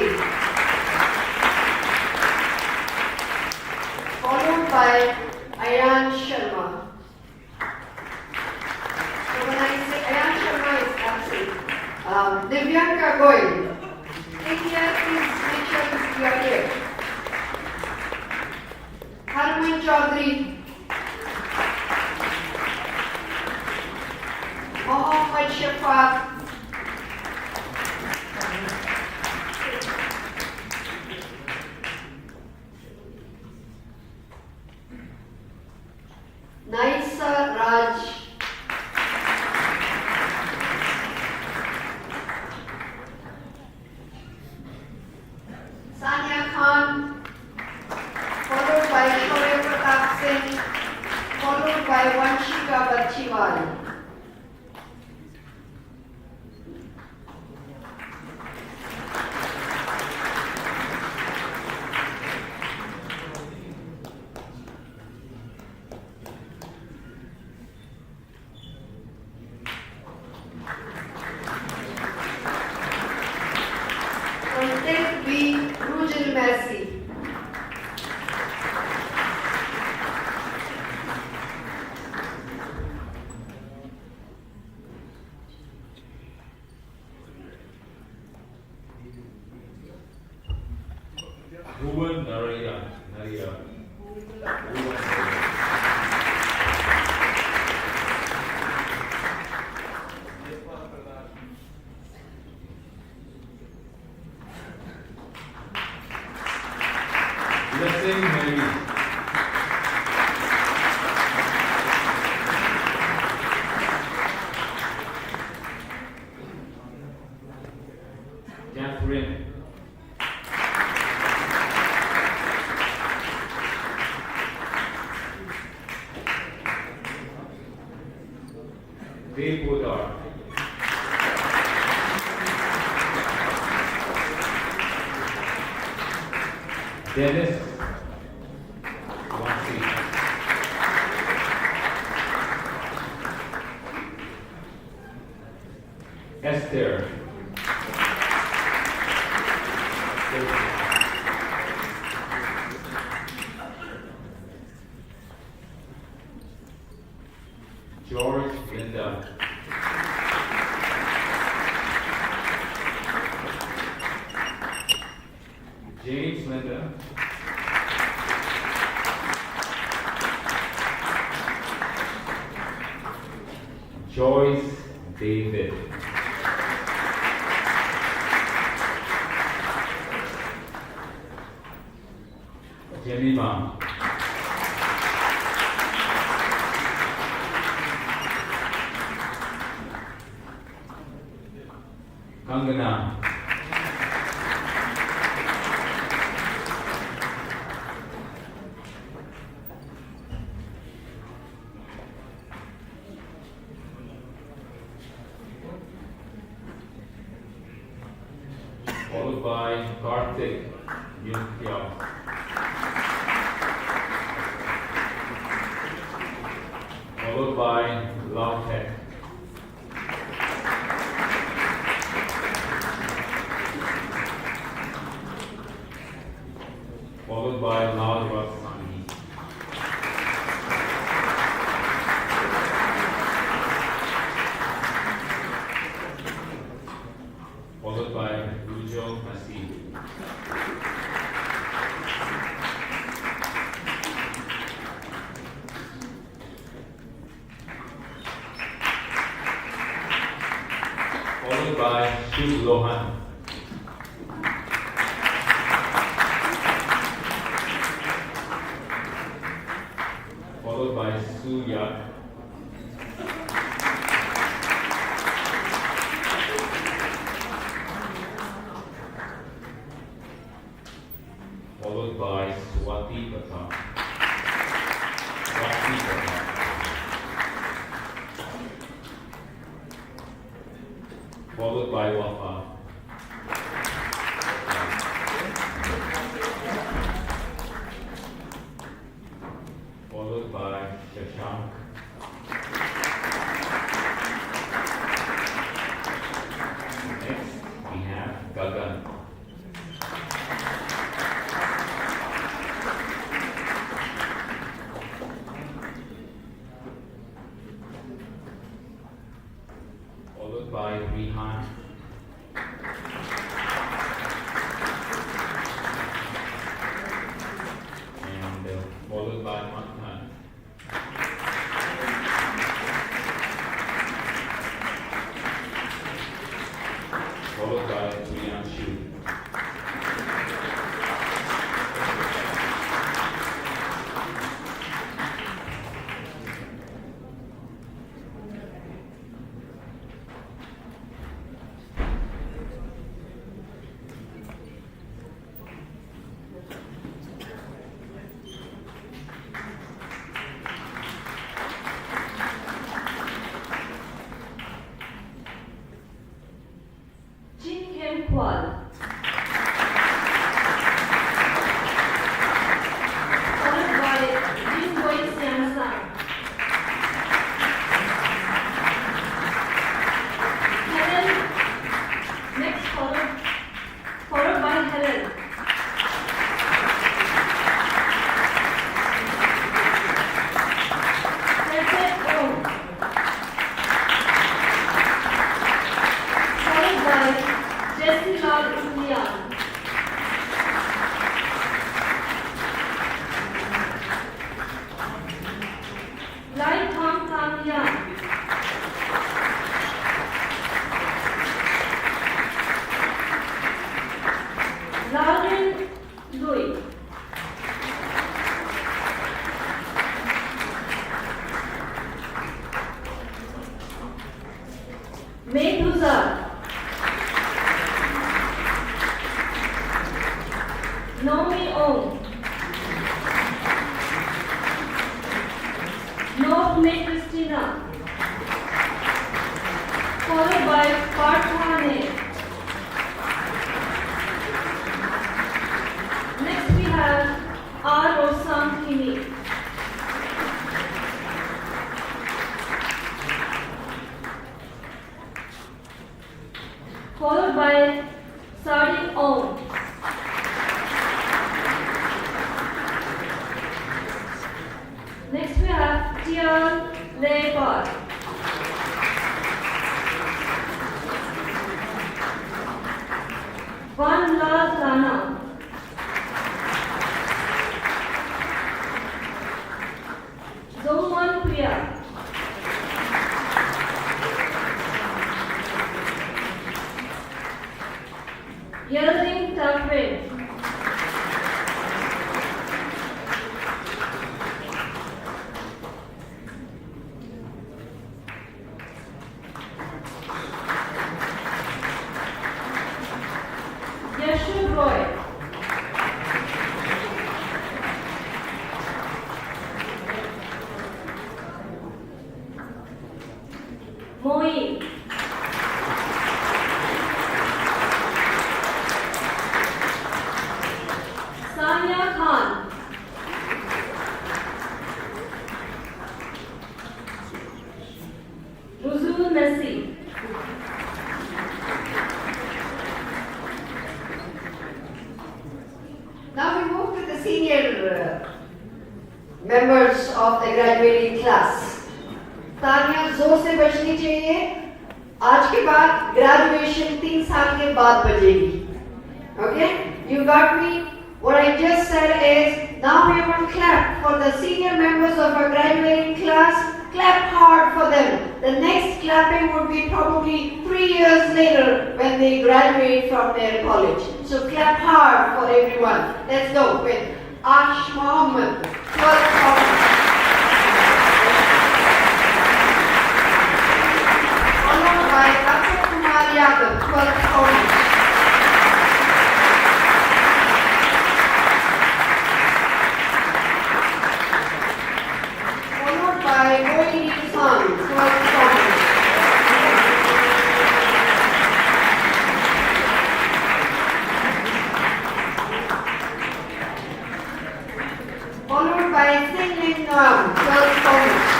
Followed by Ayan Sharma. So when I say Ayan Sharma is absent. Divyanka Goyal. Take here, please make sure you are here. Harman Chaudhary. Mohammad Shafaq. Naisa Raj. 10th week, Rujal Massey. Ruben Naria. Blessing Mary. Catherine. Devodar. Dennis Wasi. Esther. George Linda. James Linda. Joyce David. Jemima. Kangana. Followed by Karthik Yunkyao. Followed by Love Tech. Followed by Lal Rasani. Followed by Rujo Masih. Followed by Shiv Lohan. Followed by Su Yak. Followed by Swati Pratap. Followed by Wafa. Followed by Shashank. Next, we have Gagan. Followed by Rihan. Lian. Lai Thong Tham Lian. Lauren Lui. Medusa. Nomi Ong. Novme Christina. Followed by Parthane. Next we have R. Rosam Kini. Followed by Sari Ong. Next we have Tian Lepar. Van La Lana. Zongwan Priya. Yelding Tafrin. Yashu Roy. Moi. Sania Khan. Ruzul Messi. Now we move to the senior members of the graduating class. तालियां जोर से बजनी चाहिए. आज के बाद graduation 3 साल के बाद बजेगी. Okay? You got me? What I just said is, now we are going to clap for the senior members of our graduating class. Clap hard for them. The next clapping would be probably 3 years later when they graduate from their college. So clap hard for everyone. Let's go with Ash Mohammed, 12th college. Followed by Akshay Kumar Yadav, 12th college. Followed by Rohini San, 12th college. Followed by Singling Nam, 12th college.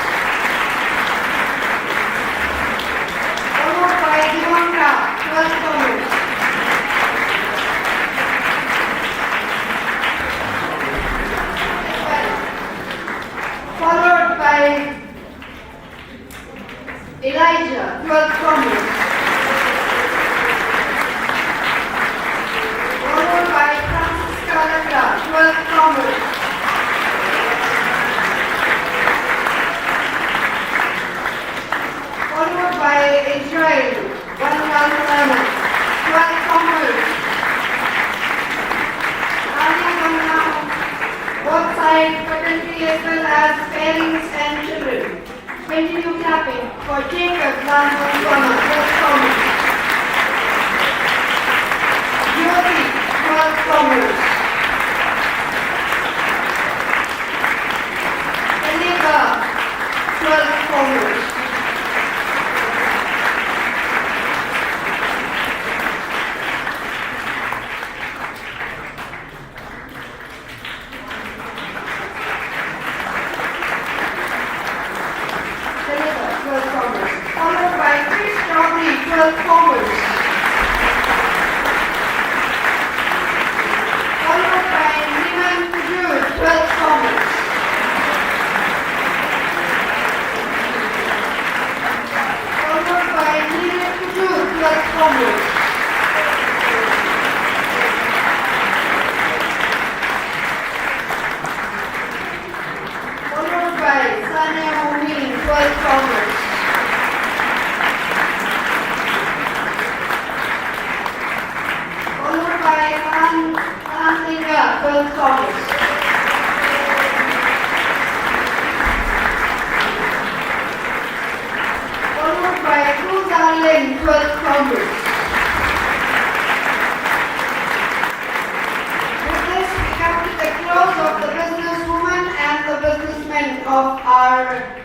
Followed by Divanka, 12th college. Followed by Elijah, 12th college. Followed by Francisca Landa, 12th college. Followed by Israel, 12th college. Both sides, faculty as well as parents and children. Continue clapping for Jacob Landon, 12th college. Jyoti, 12th college. Elika, 12th college. Followed by Chris Strawberry, 12th college. 12th commerce. Followed by Cruz Arlen, 12th commerce. With this, we come to the close of the businesswoman and the businessmen of our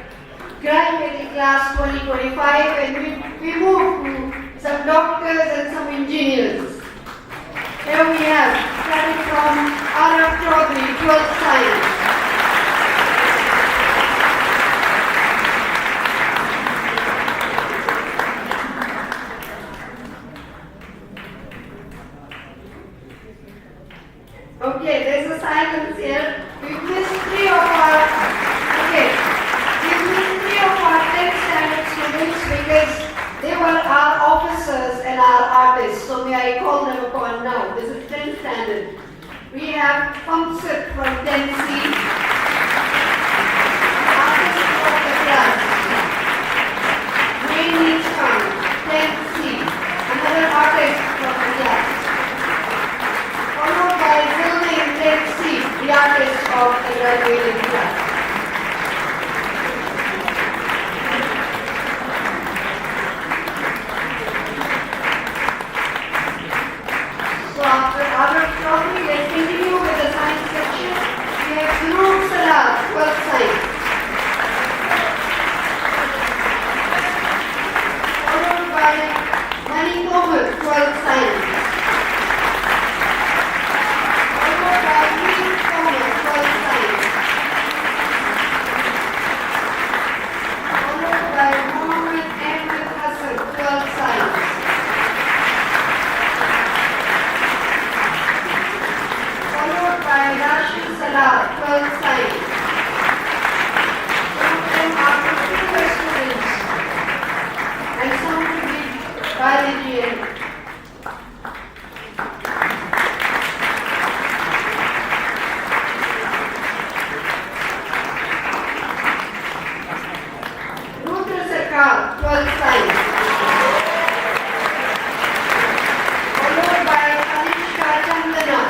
graduating class 2025, and we move to some doctors and some engineers. Here we have, starting from Arab Chaudhary, 12th science. Okay, there's a silence here. We've missed three of our 10th standard students because they were our officers and our artists. So may I call them upon now? This is 10th standard. We have Pumsit from 10C, artist of the class. Maini Chang, 10C, another artist from the class. Followed by Zilning 10C, the artist of the graduating class. So after Arab Chaudhary, let's continue with the science section. We have Zurul Salah, 12th science. Followed by Mani Komal, 12th science. Followed by Meet Komal, 12th science. Followed by Mohammed Ahmed Hassan, 12th science. Followed by Rashid Salah, 12th science. Some of them are particular students and some to be biology and Rudra Sarkar, 12th science. Followed by Kanishka Chandana.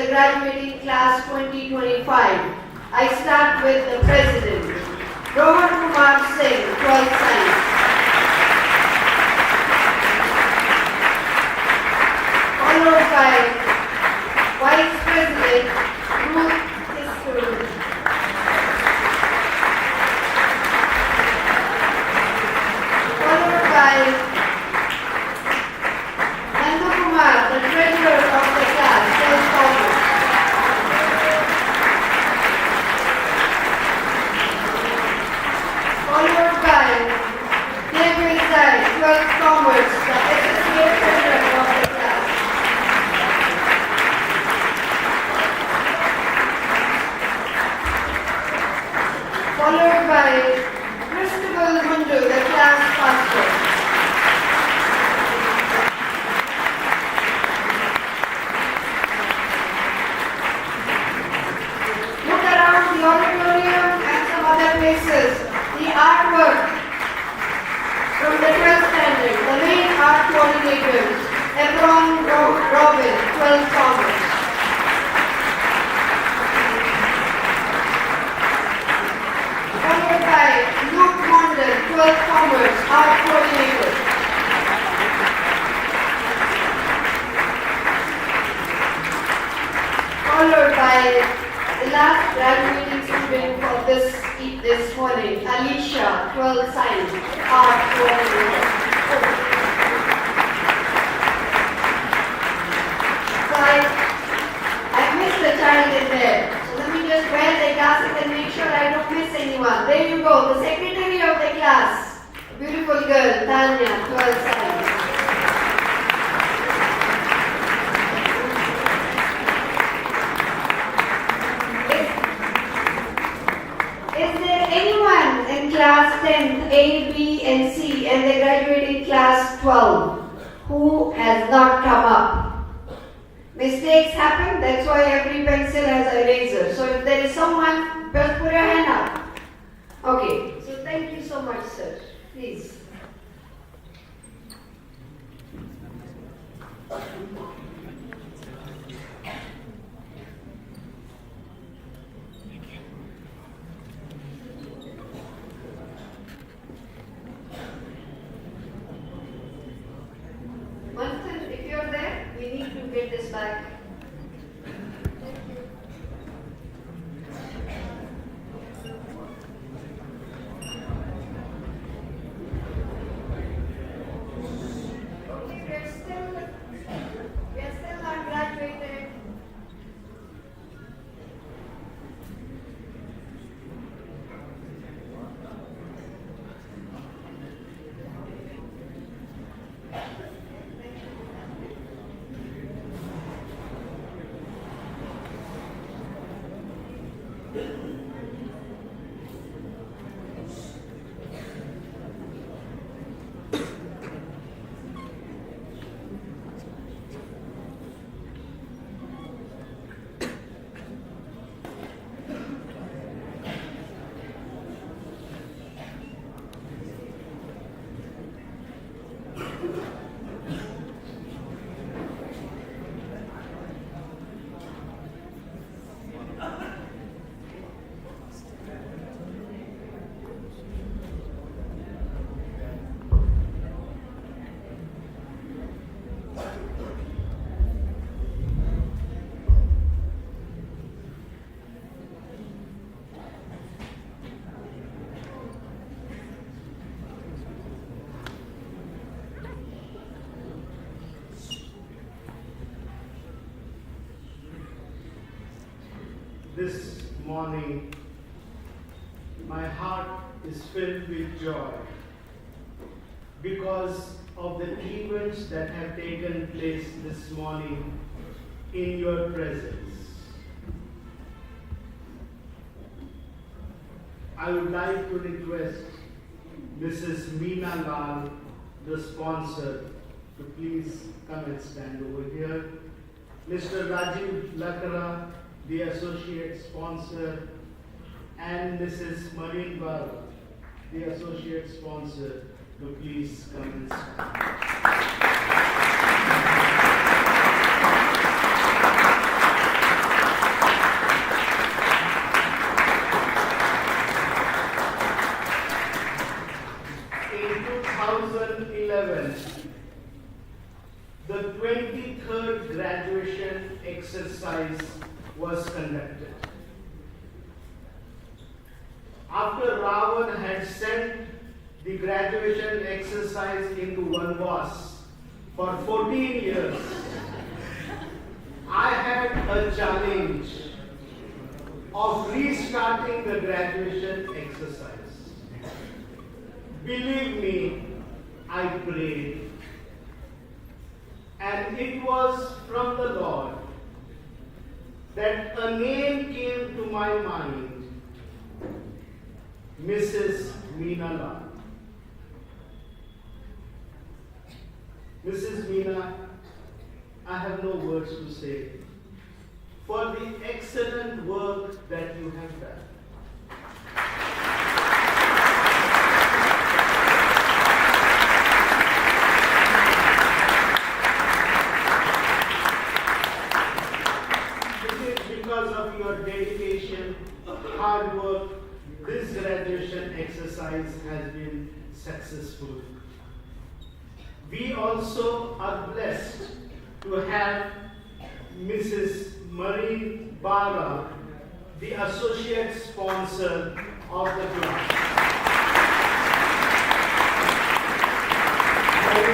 graduating class 2025. I start with the President, Rohan Kumar Singh, 12th Science. Followed by Vice President, Ruth History. Followed by Nanda Kumar, the treasurer of the class, 12th Commerce. Followed by David Zai, 12th Commerce, the associate treasurer of the class. Followed by Christabel Mundu, the class pastor. Look around the auditorium and some other places. The artwork from the 12th standard, the main art coordinators, Ebron Robin, 12th Commerce. Followed by Luke Mondon, 12th Commerce, art coordinator. Followed by the last graduating student for this morning, Alicia, 12th Science, art coordinator. So I missed the child in there. So let me just wear the glasses and make sure I don't miss anyone. There you go, the secretary of the class, beautiful girl, Tanya, 12th Science. Is there anyone in class 10, A, B, and C, and the graduating class 12 who has not come up? Mistakes happen, that's why every pencil has a eraser. So if there is someone, just put your hand up. Okay, so thank you so much, sir. Please. Manthan, if you're there, we need to get this back. Okay, we are still not graduated. This morning, my heart is filled with joy because of the events that have taken place this morning in your presence. I would like to request Mrs. Meena Lal, the sponsor, to please come and stand over here. Mr. Rajiv Lakra, the associate sponsor, and Mrs. Marine Bar, the associate sponsor, to please come and stand. the 23rd graduation exercise was conducted. After Ravan had sent the graduation exercise into Vanvas for 14 years, I had a challenge of restarting the graduation exercise. Believe me, I prayed. And it was from the Lord that a name came to my mind, Mrs. Meena Lal. Mrs. Meena, I have no words to say for the excellent work that you have done. Because of your dedication, hard work, this graduation exercise has been successful. We also are blessed to have Mrs. Marie Bara, the associate sponsor of the class. Thank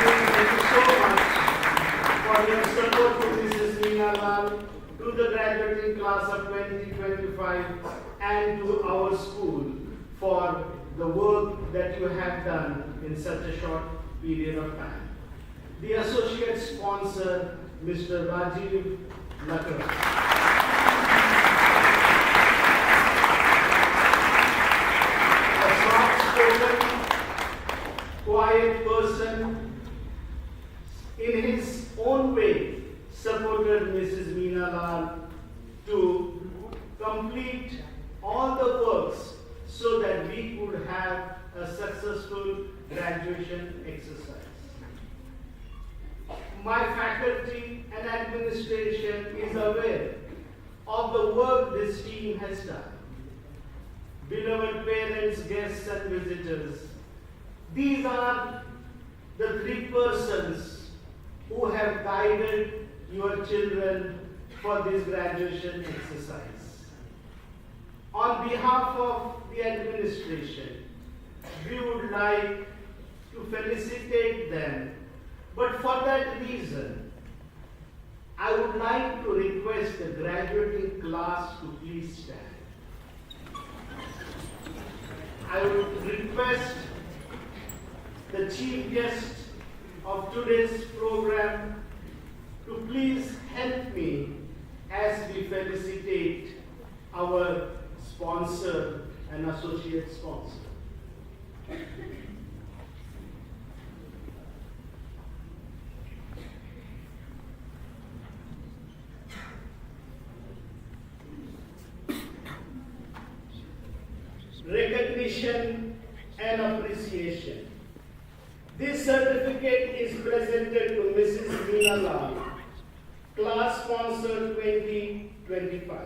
you so much for your support to Mrs. Meena Lal, to the graduating class of 2025 and to our school for the work that you have done in such a short period of time. The associate sponsor, Mr. Rajiv Lakar. A soft-spoken, quiet person, in his own way, supported Mrs. Meena Lal to complete all the works so that we could have a successful graduation exercise. My faculty and administration is aware of the work this team has done. Beloved parents, guests and visitors, these are the three persons who have guided your children for this graduation exercise. On behalf of the administration, we would like to felicitate them, but for that reason, I would like to request the graduating class to please stand. I would request the chief guest of today's program to please help me as we felicitate our sponsor and associate sponsor. Recognition and appreciation. This certificate is presented to Mrs. Meena Lal, class sponsor 2025.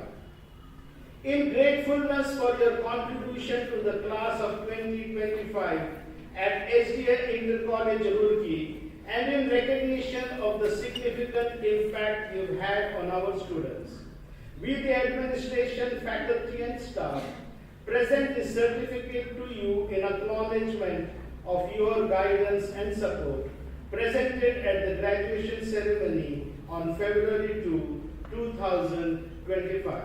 In gratefulness for your contribution to the class of 2025 at SDA Inter-College Roorkee, and in recognition of the significant impact you've had on our students, we, the administration, faculty and staff, present this certificate to you in acknowledgement of your guidance and support, presented at the graduation ceremony on February 2, 2025.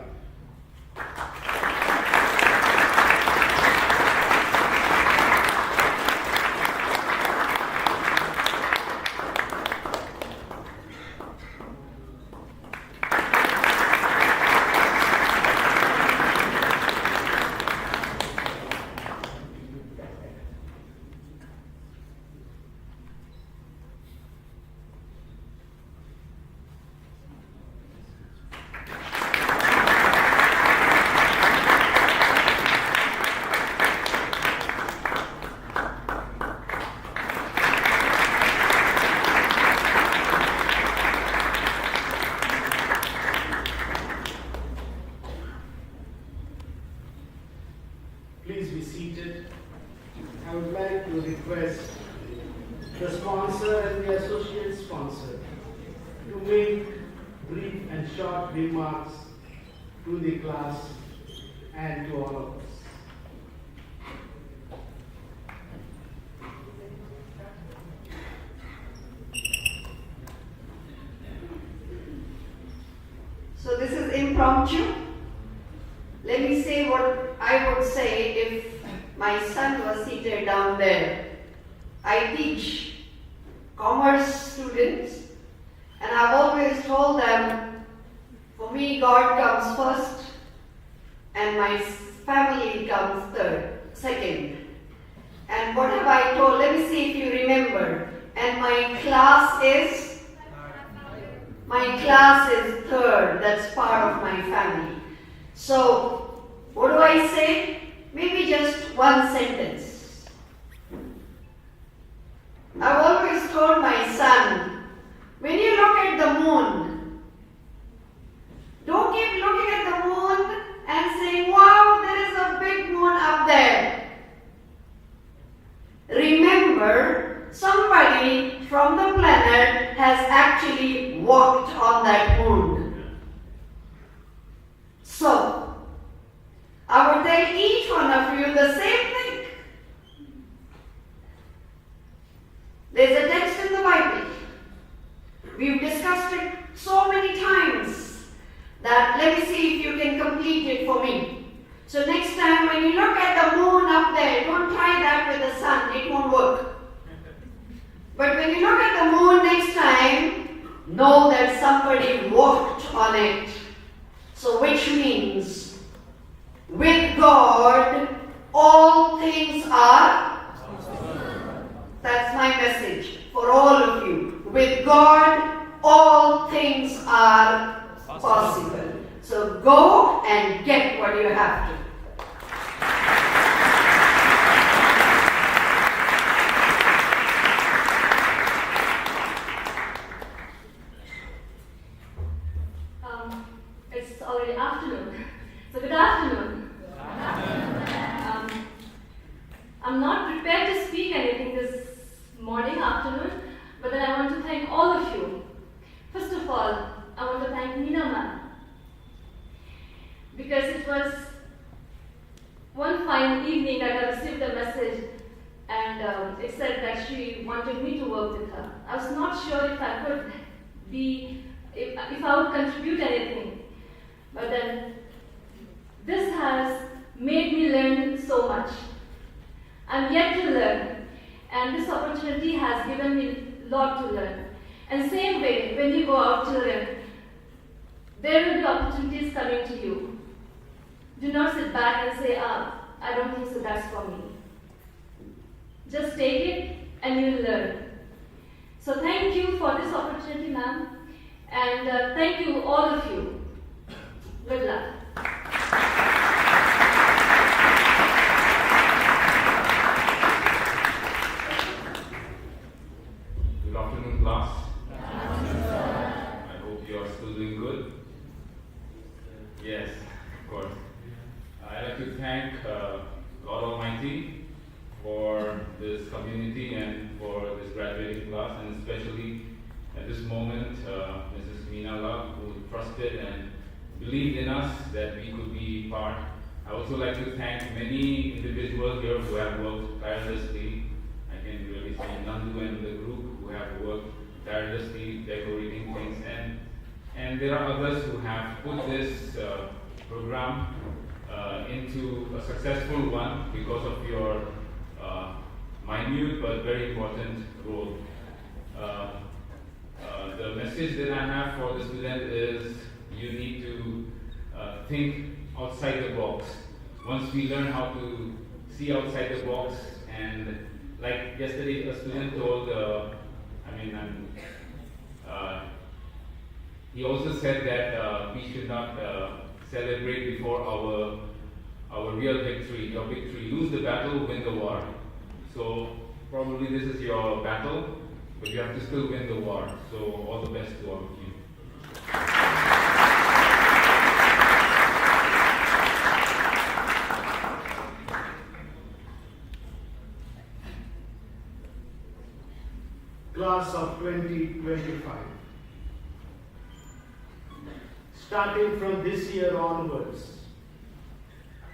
Please be seated. I would like to request the sponsor and the associate sponsor to make brief and short remarks to the class and to all of us. So this is impromptu. Let me say what I would say if my son was seated down there. I teach commerce students, and I've always told them, for me, God comes first, and my family comes second. And what have I told? Let me see if you remember. And my class is third. That's part of my family. So, what do I say? Maybe just one sentence. I've always told my son, when you look at the moon, don't keep looking at the moon and saying, wow, there is a big moon up there. Remember, somebody from the planet has actually walked on that moon. So, I will tell each one of you the same thing. There's a text in the Bible. We've discussed it so many times that let me see if you can complete it for me. So next time when you look at the moon up there, don't try that with the sun, it won't work. But when you look at the moon next time, know that somebody walked on it. So which means, with God, all things are possible. That's my message for all of you. With God, all things are possible. So go and get what you have to. It's already afternoon. So good afternoon. I'm not prepared to speak anything this morning, afternoon, but then I want to thank all of you. First of all, I want to thank Nina ma'am, because it was one fine evening that I received a message and it said that she wanted me to work with her. I was not sure if I could if I would contribute anything. But then, this has made me learn so much. I'm yet to learn, and this opportunity has given me a lot to learn. And same way, when you go out, children, there will be opportunities coming to you. Do not sit back and say, I don't think so, that's for me. Just take it and you'll learn. So thank you for this opportunity, ma'am, and thank you, all of you. Good luck. Good afternoon, class. I hope you are still doing good. Yes, of course. I'd like to thank God Almighty for this community and for this graduating class, and especially at this moment, Mrs. Meenala, who trusted and believed in us that we could be part. I also like to thank many individuals here who have worked tirelessly. I can really say Nandu and the group who have worked tirelessly decorating things, and there are others who have put this program into a successful one because of your minute but very important role. The message that I have for the student is you need to think outside the box. Once we learn how to see outside the box, and like yesterday a student told, he also said that we should not celebrate before our real victory, your victory. Lose the battle, win the war. So probably this is your battle, but you have to still win the war. So all the best to all of you. Class of 2025. starting from this year onwards.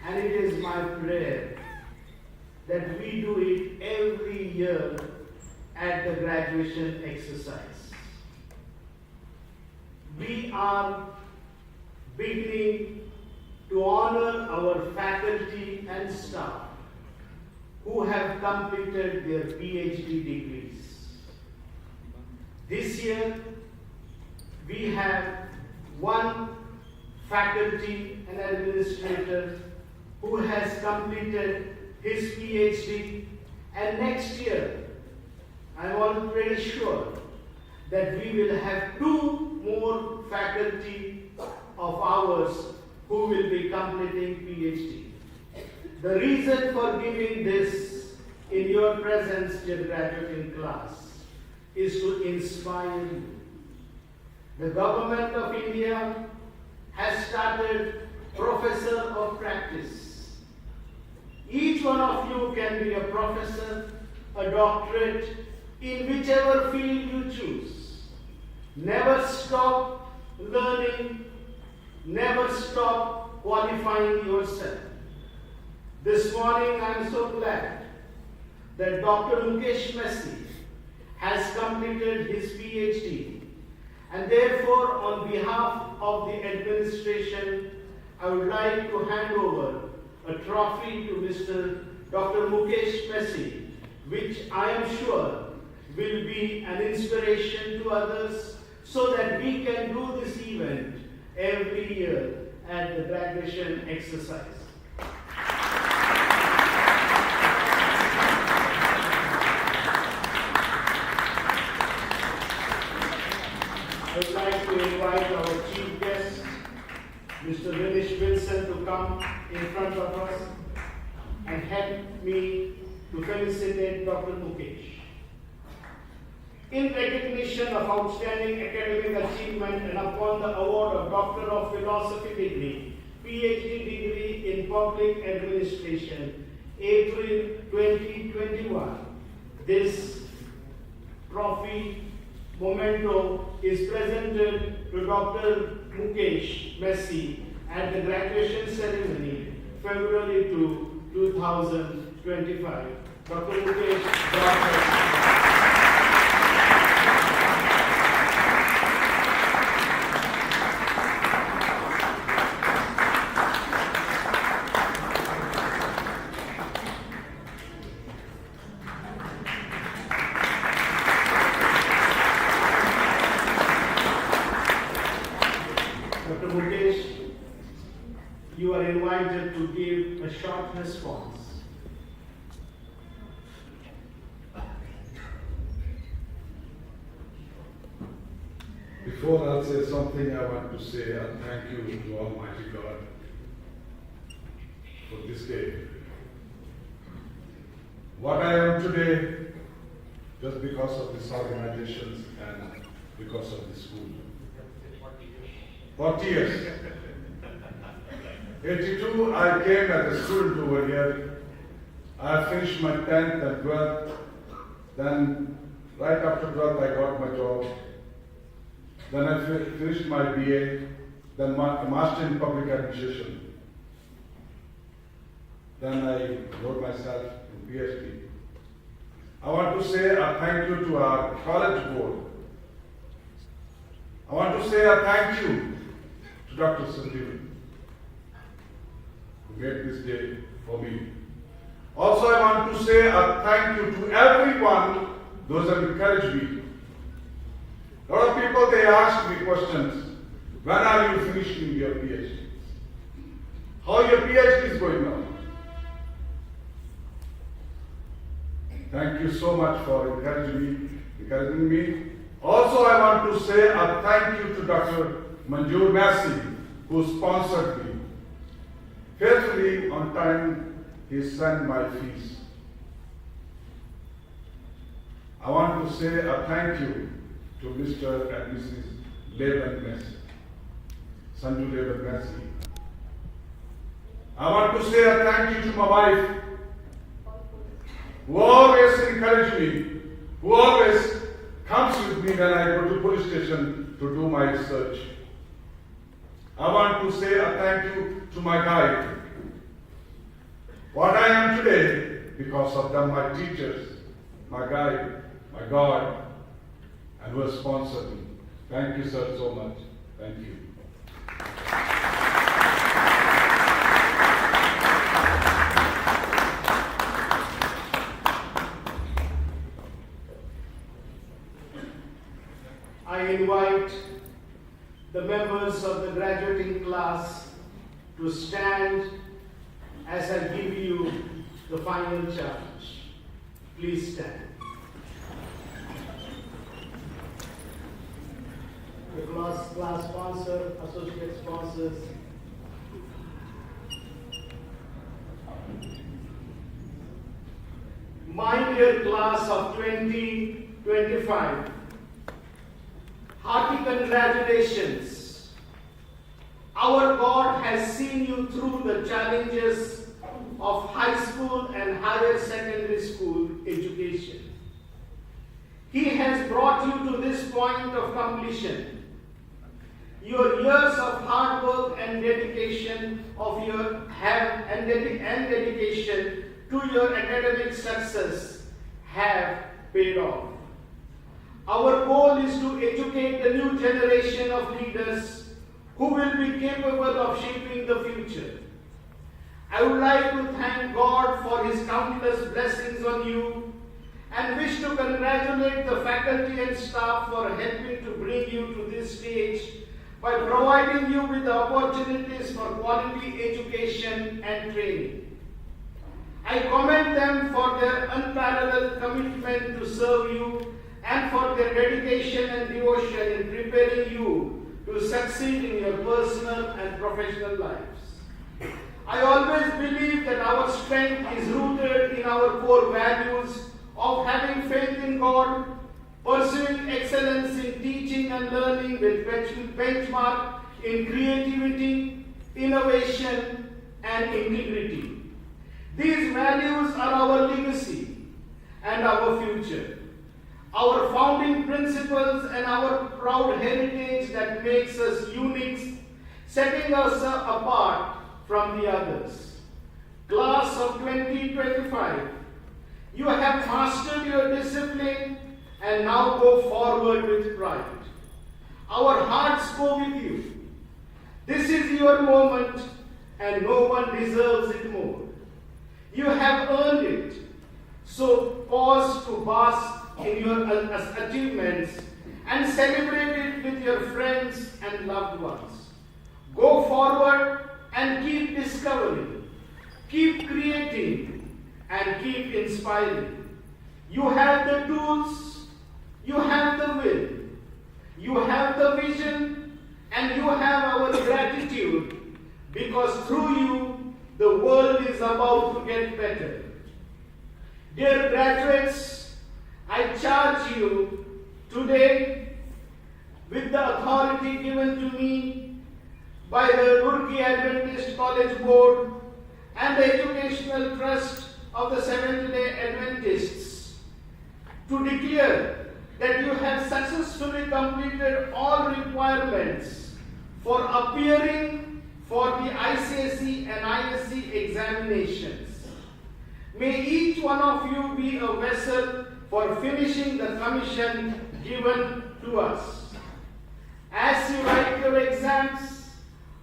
And it is my prayer that we do it every year at the graduation exercise. We are beginning to honor our faculty and staff who have completed their PhD degrees. This year, we have one faculty and administrator who has completed his PhD, and next year, I am pretty sure that we will have 2 more faculty of ours who will be completing PhD. The reason for giving this in your presence, dear graduating class, is to inspire you. The government of India has started Professor of Practice. Each one of you can be a professor, a doctorate, in whichever field you choose. Never stop learning, never stop qualifying yourself. This morning I am so glad that Dr. Mukesh Messi has completed his PhD, and therefore on behalf of the administration I would like to hand over a trophy to Mr. Dr. Mukesh Messi, which I am sure will be an inspiration to others so that we can do this event every year at the graduation exercise. I would like to invite our chief guest, Mr. Vinish Wilson, to come in front of us and help me to felicitate Dr. Mukesh. In recognition of outstanding academic achievement and upon the award of Doctor of Philosophy degree, PhD degree in Public Administration, April 2021, this trophy memento is presented to Dr. Mukesh Messi at the graduation ceremony, February 2, 2025. Dr. Mukesh, Dr. Mukesh, you are invited to give a short response. Before I say something, I want to say a thank you to Almighty God for this day. What I am today, just because of these organizations and because of the school. 40 years. 82, I came as a student over here. I finished my 10th and 12th. Then, right after 12th, I got my job. Then I finished my BA, then my Master in Public Administration. Then I wrote myself in PhD. I want to say a thank you to our college board. I want to say a thank you to Dr. Sanjeev, who made this day for me. Also, I want to say a thank you to everyone, those who encouraged me. A lot of people, they ask me questions. When are you finishing your PhD? How your PhD is going on? Thank you so much for encouraging me. Also, I want to say a thank you to Dr. Manjoor Messi, who sponsored me. Faithfully, on time, he sent my fees. I want to say a thank you to Mr. and Mrs. Levan Messi, Sanju Levan Messi. I want to say a thank you to my wife, who always encouraged me, who always comes with me when I go to police station to do my research. I want to say a thank you to my guide. What I am today, because of them, my teachers, my guide, my God, and who has sponsored me. Thank you, sir, so much. Thank you. I invite the members of the graduating class to stand as I give you the final charge. Please stand. The class sponsor, associate sponsors. My dear class of 2025, hearty congratulations. Our God has seen you through the challenges of high school and higher secondary school education. He has brought you to this point of completion. Your years of hard work and dedication dedication to your academic success have paid off. Our goal is to educate the new generation of leaders who will be capable of shaping the future. I would like to thank God for His countless blessings on you and wish to congratulate the faculty and staff for helping to bring you to this stage by providing you with the opportunities for quality education and training. I commend them for their unparalleled commitment to serve you and for their dedication and devotion in preparing you to succeed in your personal and professional lives. I always believe that our strength is rooted in our core values of having faith in God, pursuing excellence in teaching and learning with benchmark in creativity, innovation, and integrity. These values are our legacy and our future, our founding principles and our proud heritage that makes us unique, setting us apart from the others. Class of 2025, you have mastered your discipline and now go forward with pride. Our hearts go with you. This is your moment and no one deserves it more. You have earned it. So pause to bask in your achievements and celebrate it with your friends and loved ones. Go forward and keep discovering, keep creating, and keep inspiring. You have the tools, you have the will, you have the vision, and you have our gratitude because through you, the world is about to get better. Dear graduates, I charge you today with the authority given to me by the Roorkee Adventist College Board and the Educational Trust of the Seventh-day Adventists to declare that you have successfully completed all requirements for appearing for the ICSE and ISC examinations. May each one of you be a vessel for finishing the commission given to us. As you write your exams,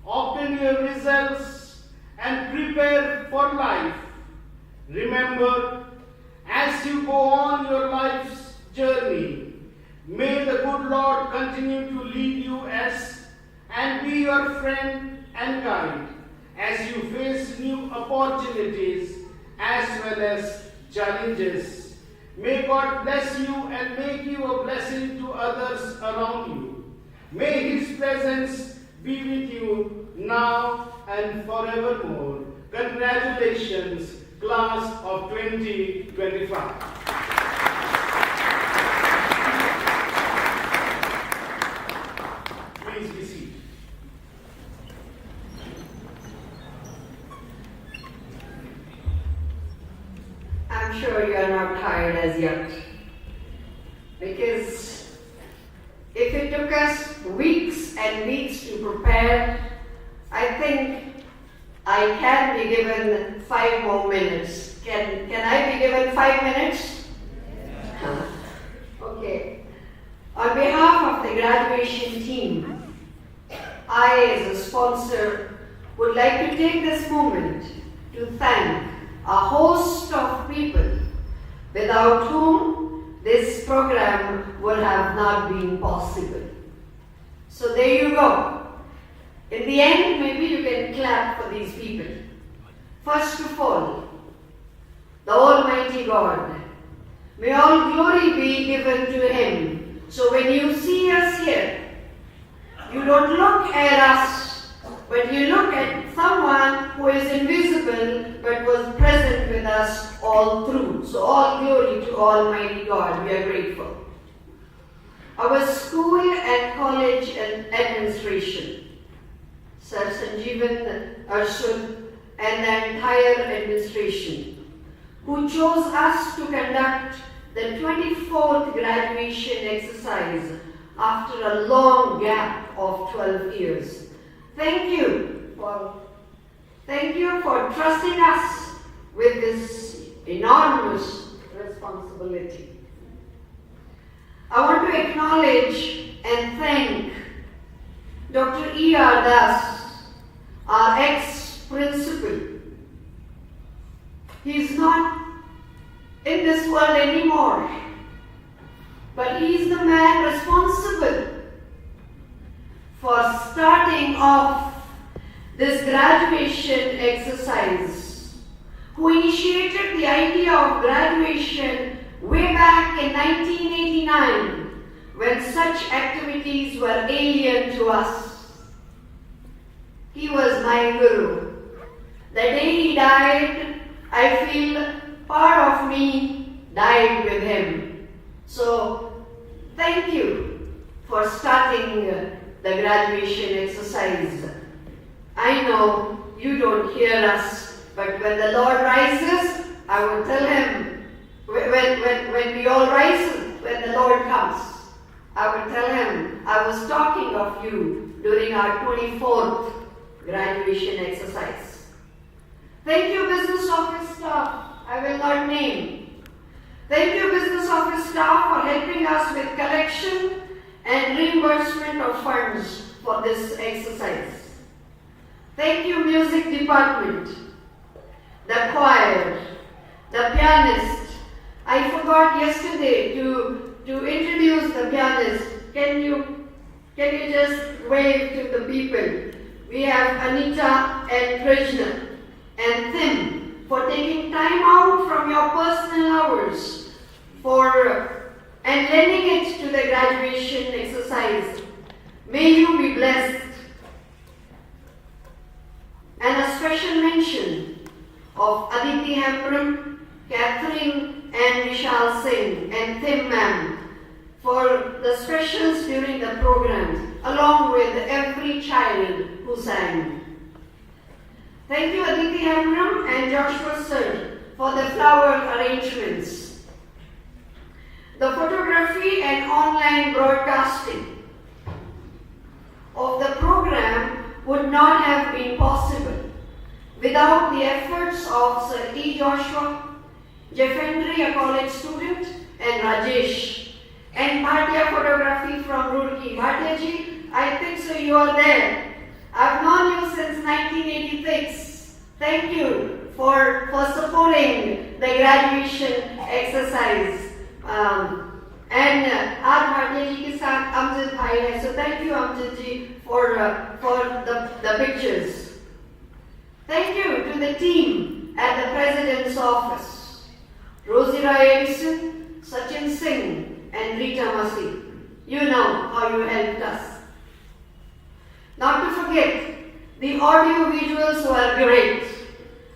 obtain your results, and prepare for life, remember, as you go on your life's journey, may the good Lord continue to lead you and be your friend and guide as you face new opportunities as well as challenges. May God bless you and make you a blessing to others around you. May His presence be with you now and forevermore. Congratulations, class of 2025. Please be seated. I'm sure you are not tired as yet. Because if it took us weeks and weeks to prepare I think I can be given 5 more minutes. Can I be given 5 minutes? Okay. On behalf of the graduation team, I, as a sponsor, would like to take this moment to thank a host of people without whom this program would have not been possible. So there you go. In the end, maybe you can clap for these people. First of all, the Almighty God. May all glory be given to Him. So when you see us here, you don't look at us, but you look at someone who is invisible but was present with us all through. So all glory to Almighty God. We are grateful. Our school and college and administration, Sir Sanjeevan, Arshud, and the entire administration, who chose us to conduct the 24th graduation exercise after a long gap of 12 years. Thank you for trusting us with this enormous responsibility. I want to acknowledge and thank Dr. E.R. Das, our ex-principal. He's not in this world anymore, but he's the man responsible for starting off this graduation exercise, who initiated the idea of graduation way back in 1989, when such activities were alien to us. He was my guru. The day he died, I feel part of me died with him. So, thank you for starting the graduation exercise. I know you don't hear us, but when the Lord rises, I will tell him, when we all rise, when the Lord comes, I will tell him, I was talking of you during our 24th graduation exercise. Thank you, business office staff. I will not name. Thank you, business office staff, for helping us with collection and reimbursement of funds for this exercise. Thank you, music department, the choir, the pianist. I forgot yesterday to introduce the pianist. Can you just wave to the people? We have Anita and Krishna and Tim for taking time out from your personal hours and lending it to the graduation exercise. May you be blessed. And a special mention of Aditi Hembram, Catherine and Vishal Singh and Tim ma'am for the specials during the program, along with every child who sang. Thank you, Aditi Hembram and Joshua sir, for the flower arrangements. The photography and online broadcasting of the program would not have been possible without the efforts of Sir E. Joshua, Jeffendry, a college student, and Rajesh, and Bhatia Photography from Roorkee. Bhatia ji, I think so you are there. I've known you since 1986. Thank you for supporting the graduation exercise. And आज Bhatia ji के साथ अमजद भाई है. So thank you Amjad ji for the pictures. Thank you to the team at the President's office, Rosie Rai Edison, Sachin Singh, and Rita Masi. You know how you helped us. Not to forget, the audio visuals were great.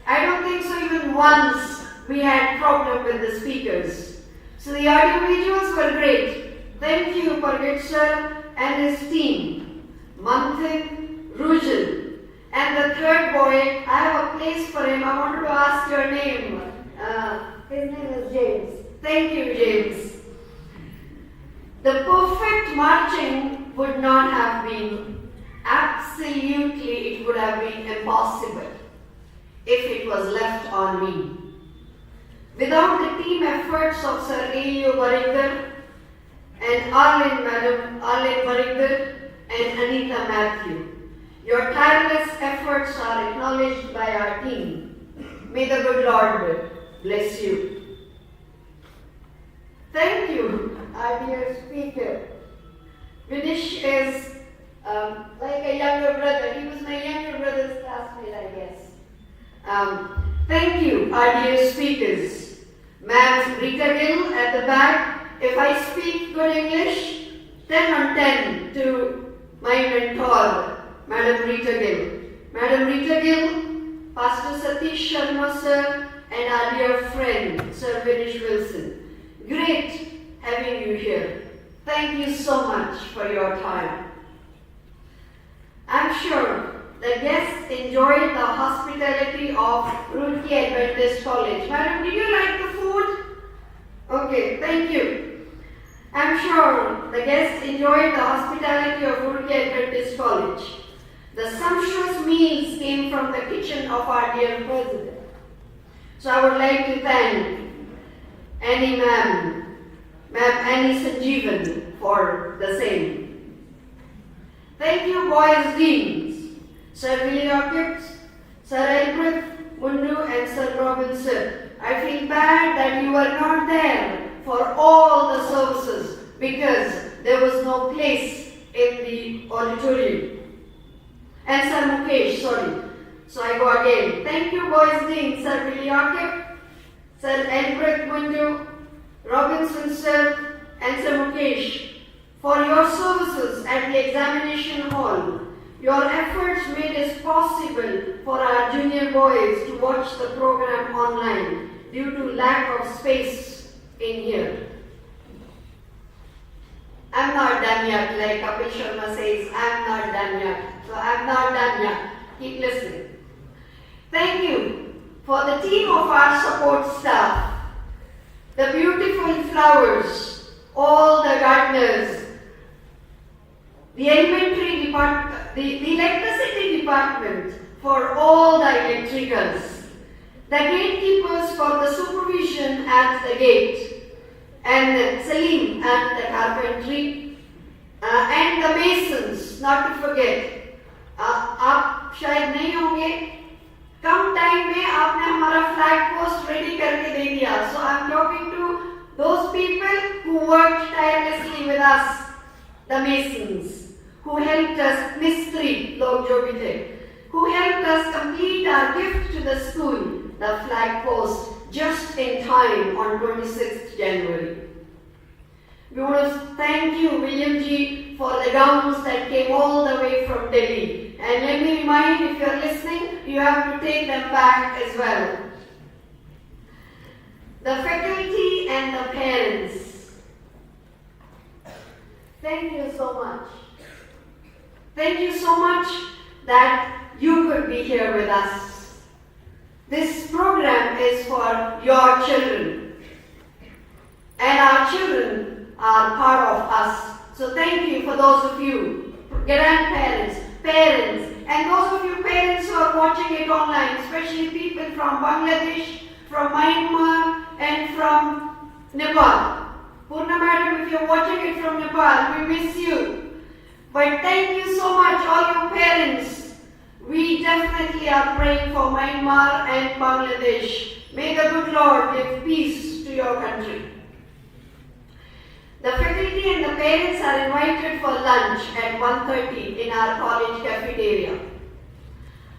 I don't think so even once we had problem with the speakers. So the audio visuals were great. Thank you, Pargit sir and his team, Manthin, Rujal, and the third boy. I have a place for him. I wanted to ask your name. His name is James. Thank you, James. The perfect marching would not have been Absolutely, it would have been impossible if it was left on me. Without the team efforts of Sir A.U. Barikdar and Madam Arlene Barikdar and Anita Matthew, your tireless efforts are acknowledged by our team. May the good Lord bless you. Thank you, our dear speaker. Vinish is like a younger brother. He was my younger brother's classmate, I guess. Thank you, our dear speakers. Ma'am Rita Gill at the back. If I speak good English, 10 on 10 to my mentor, Madam Rita Gill. Madam Rita Gill, Pastor Satish Sharma sir, and our dear friend, Sir Vinish Wilson. Great having you here. Thank you so much for your time. I'm sure the guests enjoyed the hospitality of Roorkee Adventist College. Madam, did you like the food? Okay, thank you. I'm sure the guests enjoyed the hospitality of Roorkee Adventist College. The sumptuous meals came from the kitchen of our dear president. So I would like to thank Annie Ma'am Annie Sanjeevan for the same. Thank you, boys deans, Sir Willie Rockets, Sir Elbrecht Mundu, and Sir Robinson. I feel bad that you were not there for all the services because there was no place in the auditorium. And Sir Mukesh, sorry. So I go again. Thank you, boys dean, Sir Willie Rocket, Sir Elbrecht Mundu, Robinson sir, and Sir Mukesh, for your services at the examination hall. Your efforts made it possible for our junior boys to watch the program online due to lack of space in here. I'm not done yet, like Kapil Sharma says, I'm not done yet. So I'm not done yet. Keep listening. Thank you for the team of our support staff. The beautiful flowers, all the gardeners, the elementary department, the electricity department for all the electricals, the gatekeepers for the supervision at the gate, and Salim at the carpentry, and the masons, not to forget. आप शायद नहीं होंगे, कम time में आपने हमारा flag post ready करके दे दिया. So I'm talking to those people who worked tirelessly with us, the masons, who helped us, Mistri log jo bhi the, who helped us complete our gift to the school, the flag post, just in time on 26th January. We want to thank you, William G, for the gowns that came all the way from Delhi. And let me remind, if you're listening, you have to take them back as well. The faculty and the parents, thank you so much. Thank you so much that you could be here with us. This program is for your children. And our children are part of us. So thank you for those of you, grandparents, parents, and those of you parents who are watching it online, especially people from Bangladesh, from Myanmar, and from Nepal. Purna madam, if you're watching it from Nepal, we miss you. But thank you so much, all your parents. We definitely are praying for Myanmar and Bangladesh. May the good Lord give peace to your country. The faculty and the parents are invited for lunch at 1:30 in our college cafeteria.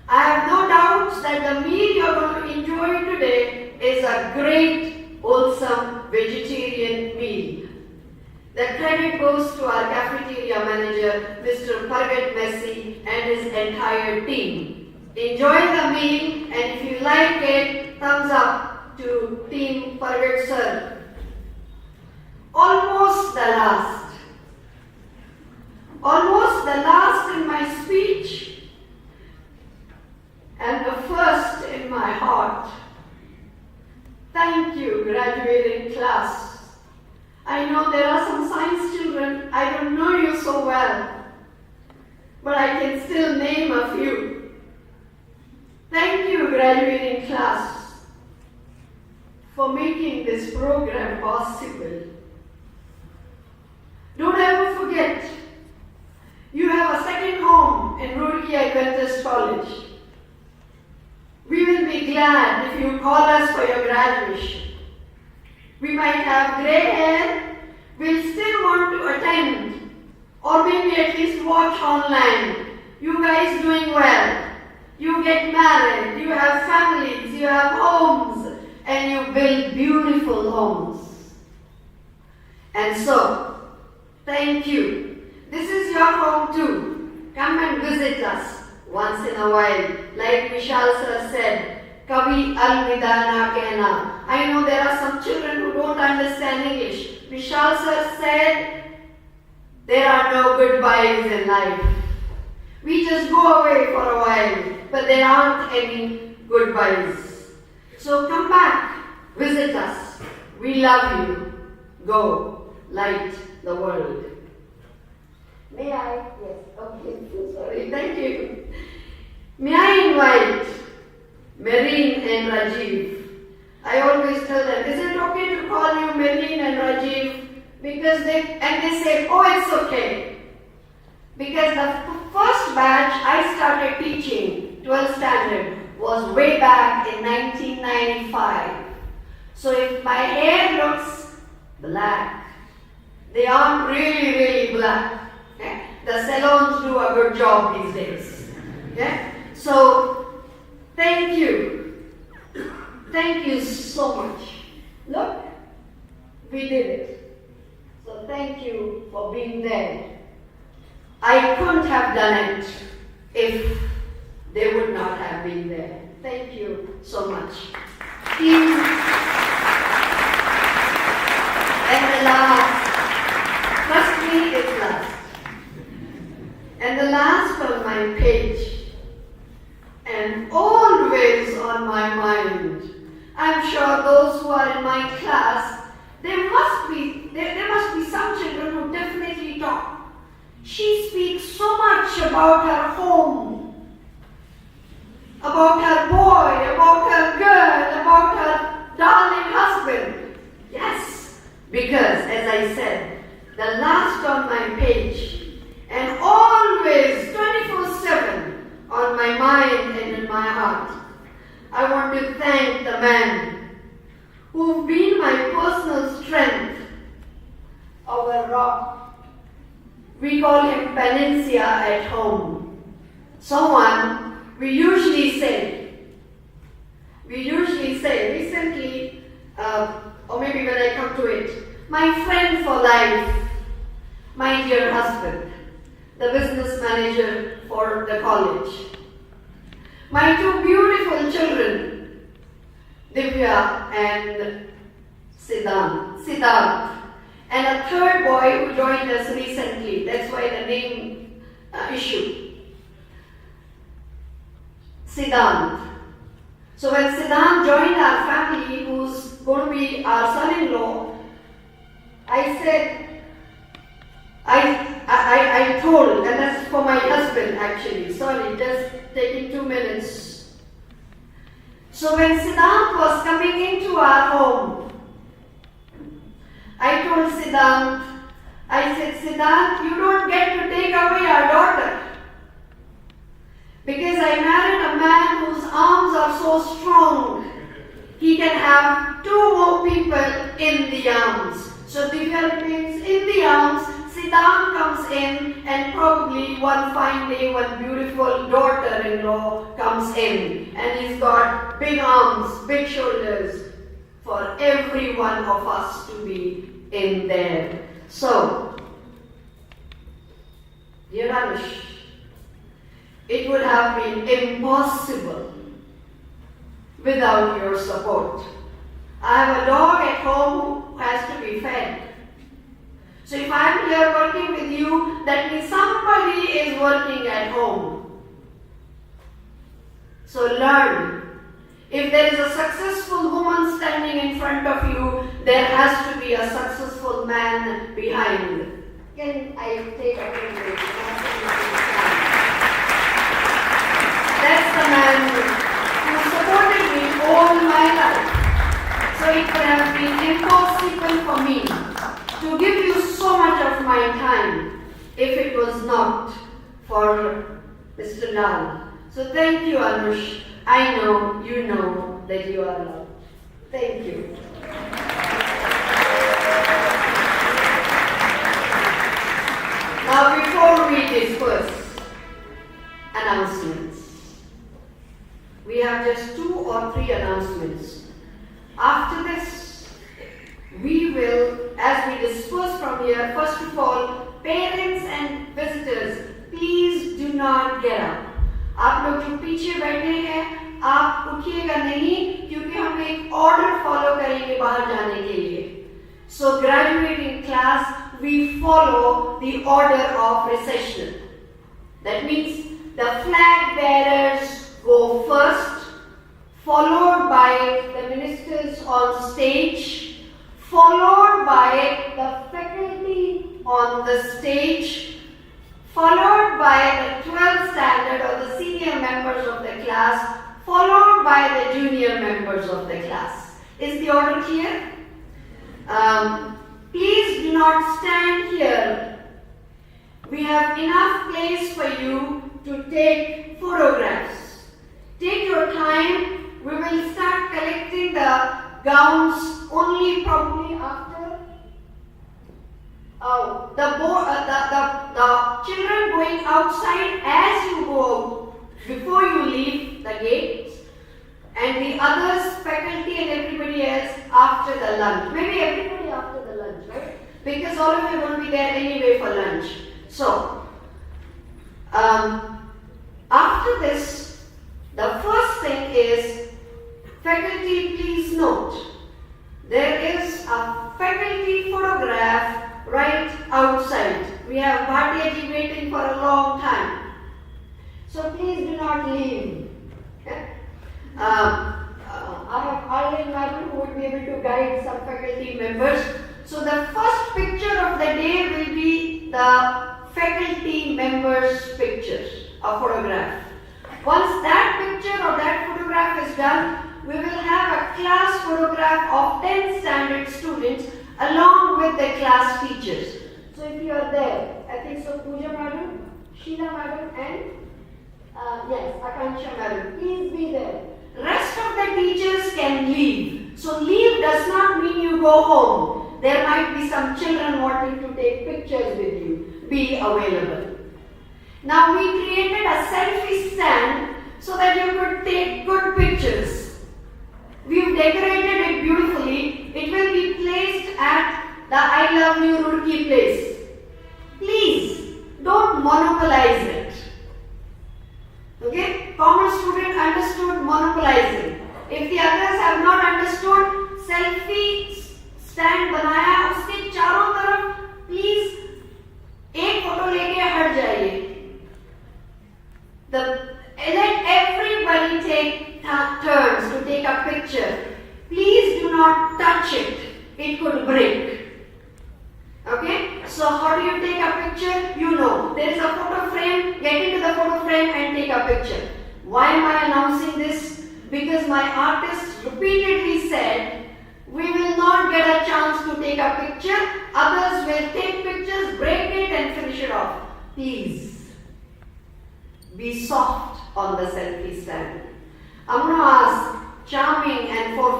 I have no doubts that the meal you are going to enjoy today is a great, wholesome vegetarian meal. The credit goes to our cafeteria manager, Mr. Pargat Messi, and his entire team. Enjoy the meal, and if you like it, thumbs up to Team Pargat sir. Almost the last. Almost the last in my speech, and the first in my heart. Thank you, graduating class. I know there are some science children, I don't know you so well. but I can still name a few. Thank you, graduating class, for making this program possible. Don't ever forget, you have a second home in Roorkee Adventist College. We will be glad if you call us for your graduation. We might have gray hair, we'll still want to attend, or maybe at least watch online. You guys doing well. You get married, you have families, you have homes, and you build beautiful homes. And so, thank you. This is your home too. Come and visit us once in a while. Like Vishal sir said, Kabhi alvida na kehna. I know there are some children who don't understand English. Vishal sir said, there are no goodbyes in life. We just go away for a while, but there aren't any goodbyes. So come back, visit us. We love you. Go, light the world. May I? Yes, okay, sorry, thank you. May I invite Marine and Rajiv? I always tell them, is it okay to call you Marine and Rajiv? Because they say, oh, it's okay. Because the first batch I started teaching, 12th standard, was way back in 1995. So if my hair looks black, they aren't really, really black. Okay? The salons do a good job these days. Okay? So, thank you. Thank you so much. Look, we did it. So thank you for being there. I couldn't have done it if they would not have been there. Thank you so much. And the last, trust me, it's last. And the last on my page, and always on my mind, I'm sure those who are in my class, there must be some children who definitely talk. She speaks so much about her home, about her boy, about her girl, about her darling husband. Yes, because as I said, the last on my page, and always 24/7 on my mind and in my heart, I want to thank the man who've been my personal strength, our rock. We call him Panacea at home. Someone we usually say recently, or maybe when I come to it, my friend for life, my dear husband, the business manager for the college, my two beautiful children, Divya and Siddharth, and a third boy who joined us recently. That's why the name issue. Siddharth. So when Siddharth joined our family, who's going to be our son-in-law, I said, I told, and that's for my husband actually, sorry, just taking 2 minutes. So when Siddharth was coming into our home, I told Siddharth, I said, Siddharth, you don't get to take away our daughter. Because I married a man whose arms are so strong, he can have 2 more people in the arms. So Divya remains in the arms, Siddharth comes in, and probably one fine day, one beautiful daughter-in-law comes in. And he's got big arms, big shoulders, for every one of us to be in there. So, dear Anush, it would have been impossible without your support. I have a dog at home who has to be fed. So if I'm here working with you, that means somebody is working at home. So learn. If there is a successful woman standing in front of you, there has to be a successful man behind. Can I take a minute? and who supported me all my life. So it would have been impossible for me to give you so much of my time if it was not for Mr. Lal. So thank you, Anush. I know you know that you are loved. Thank you. Now, before we disperse, announcements. We have just 2 or 3 announcements. After this, we will, as we disperse from here, first of all, parents and visitors, please do not get up. आप लोग जो पीछे बैठे हैं, आप उठिएगा नहीं, क्योंकि हम एक order follow करेंगे बाहर जाने के लिए. So, graduating class, we follow the order of recession. That means the flag bearers go first, followed by the ministers on stage, followed by the faculty on the stage, followed by the 12th standard or the senior members of the class, followed by the junior members of the class. Is the order clear? Please do not stand here. We have enough place for you to take photographs. Take your time. We will start collecting the gowns only probably after the children going outside as you go before you leave the gates, and the others, faculty and everybody else after the lunch. Maybe everybody after the lunch, right? Because all of you will be there anyway for lunch. So, after this, the first thing is, faculty, please note, there is a faculty photograph right outside. We have Bhartiyaji waiting for a long time. So please do not leave. Okay? I have Arlene Madam who would be able to guide some faculty members. So the first picture of the day will be the faculty members' pictures, a photograph. Once that picture or that photograph is done, we will have a class photograph of 10th standard students along with the class teachers. So if you are there, I think so Pooja Madam, Sheila Madam and yes, Akansha Madam, please be there. Rest of the teachers can leave. So leave does not mean you go home. There might be some children wanting to take pictures with you. Be available. Now we created a selfie stand so that you could take good pictures. We've decorated it beautifully. It will be placed at the I Love You Roorkee place. Please don't monopolize it. Okay? Common student understood monopolizing. If the others have not understood, selfie stand बनाया, उसके चारों तरफ please एक photo लेके हट जाइए. Let everybody take turns to take a picture. Please do not touch it. It could break. Okay? So how do you take a picture? You know. There is a photo frame. Get into the photo frame and take a picture. Why am I announcing this? Because my artist repeatedly said, we will not get a chance to take a picture. Others will take pictures, break it and finish it off. Please. Be soft on the selfie stand. I'm going to ask Charming and 4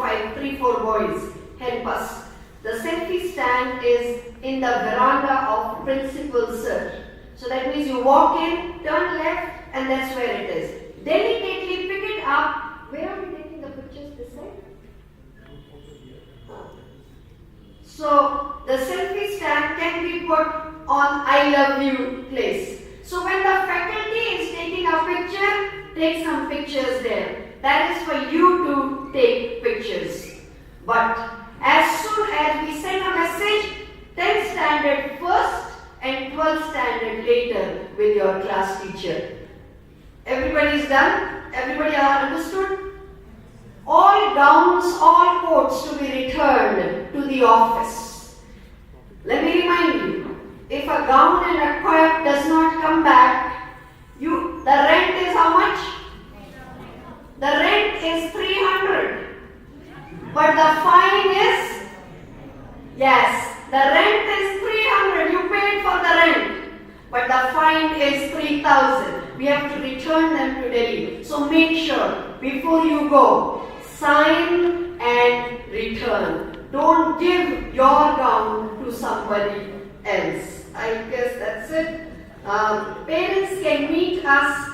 boys, help us. The selfie stand is in the veranda of Principal Sir. So that means you walk in, turn left, and that's where it is. Delicately pick it up. Where are we taking the pictures this side? So the selfie stand can be put on I Love You place. So when the faculty is taking a picture, take some pictures there. That is for you to take pictures. But as soon as we send a message, 10th standard first and 12th standard later with your class teacher. Everybody is done? Everybody are understood? All gowns, all coats to be returned to the office. Let me remind you, if a gown and a cap does not come back, the rent is how much? the fine is 3,000. We have to return them to Delhi. So make sure before you go, sign and return. Don't give your gown to somebody else. I guess that's it. Parents can meet us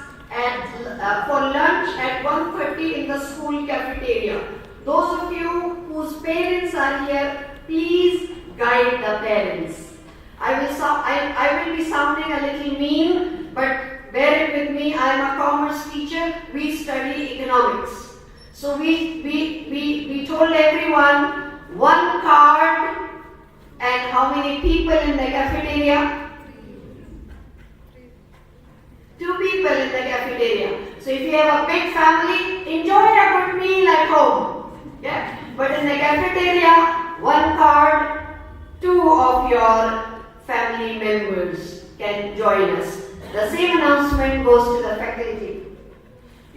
for lunch at 1:30 in the school cafeteria. Those of you whose parents are here, please guide the parents. I will be sounding a little mean, but bear it with me. I am a commerce teacher. We study economics. So we told everyone one card and how many people in the cafeteria? 2 people in the cafeteria. So if you have a big family, enjoy a good meal at home. Yeah. But in the cafeteria, 1 card, 2 of your family members can join us. The same announcement goes to the faculty.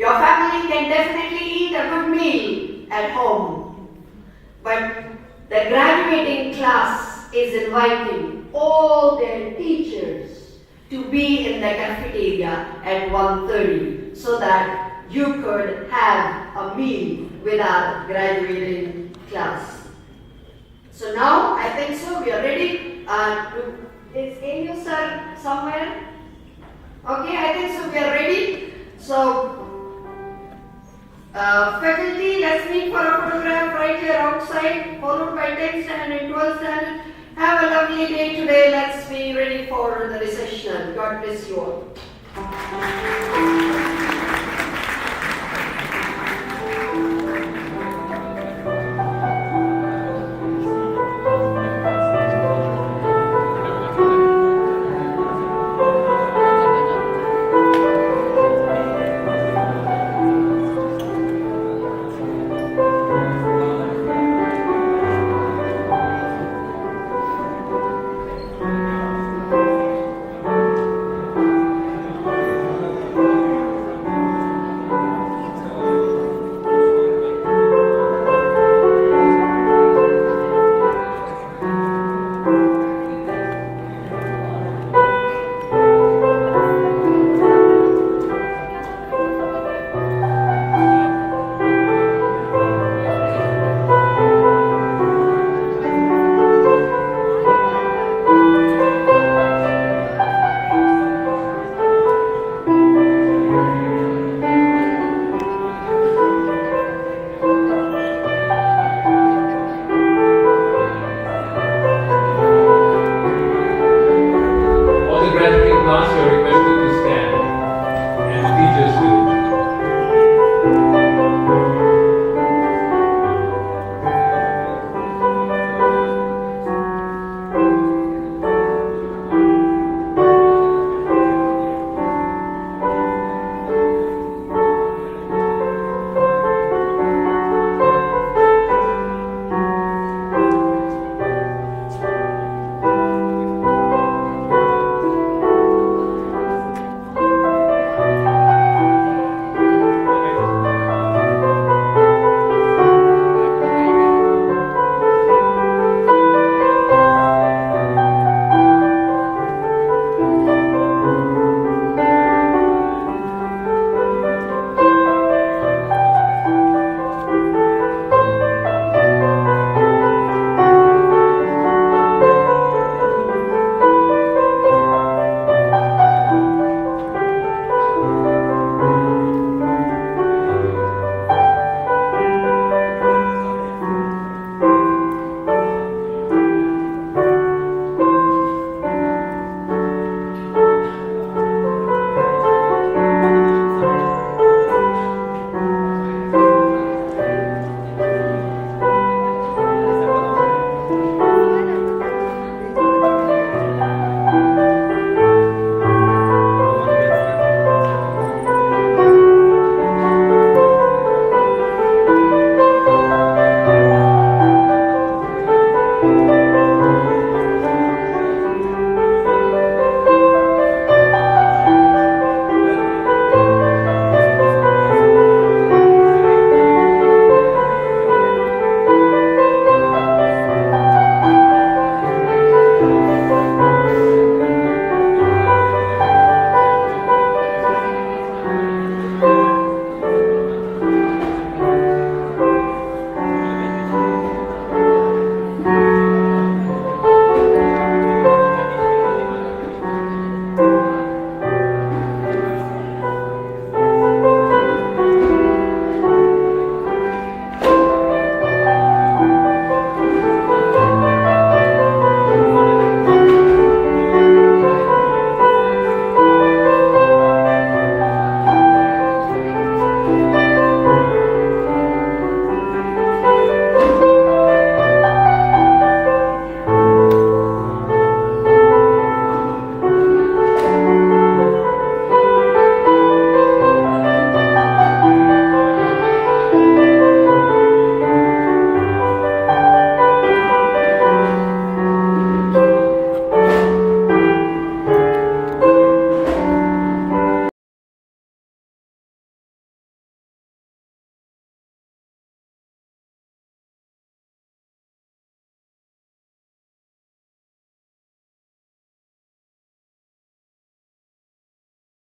Your family can definitely eat a good meal at home, but the graduating class is inviting all their teachers to be in the cafeteria at 1:30 so that you could have a meal with our graduating class. So now I think so we are ready. Is Elio sir somewhere? Okay, I think so we are ready. So faculty, let's meet for a photograph right here outside, followed by 10th standard and 12th standard. Have a lovely day today. Let's be ready for the recessional. God bless you all.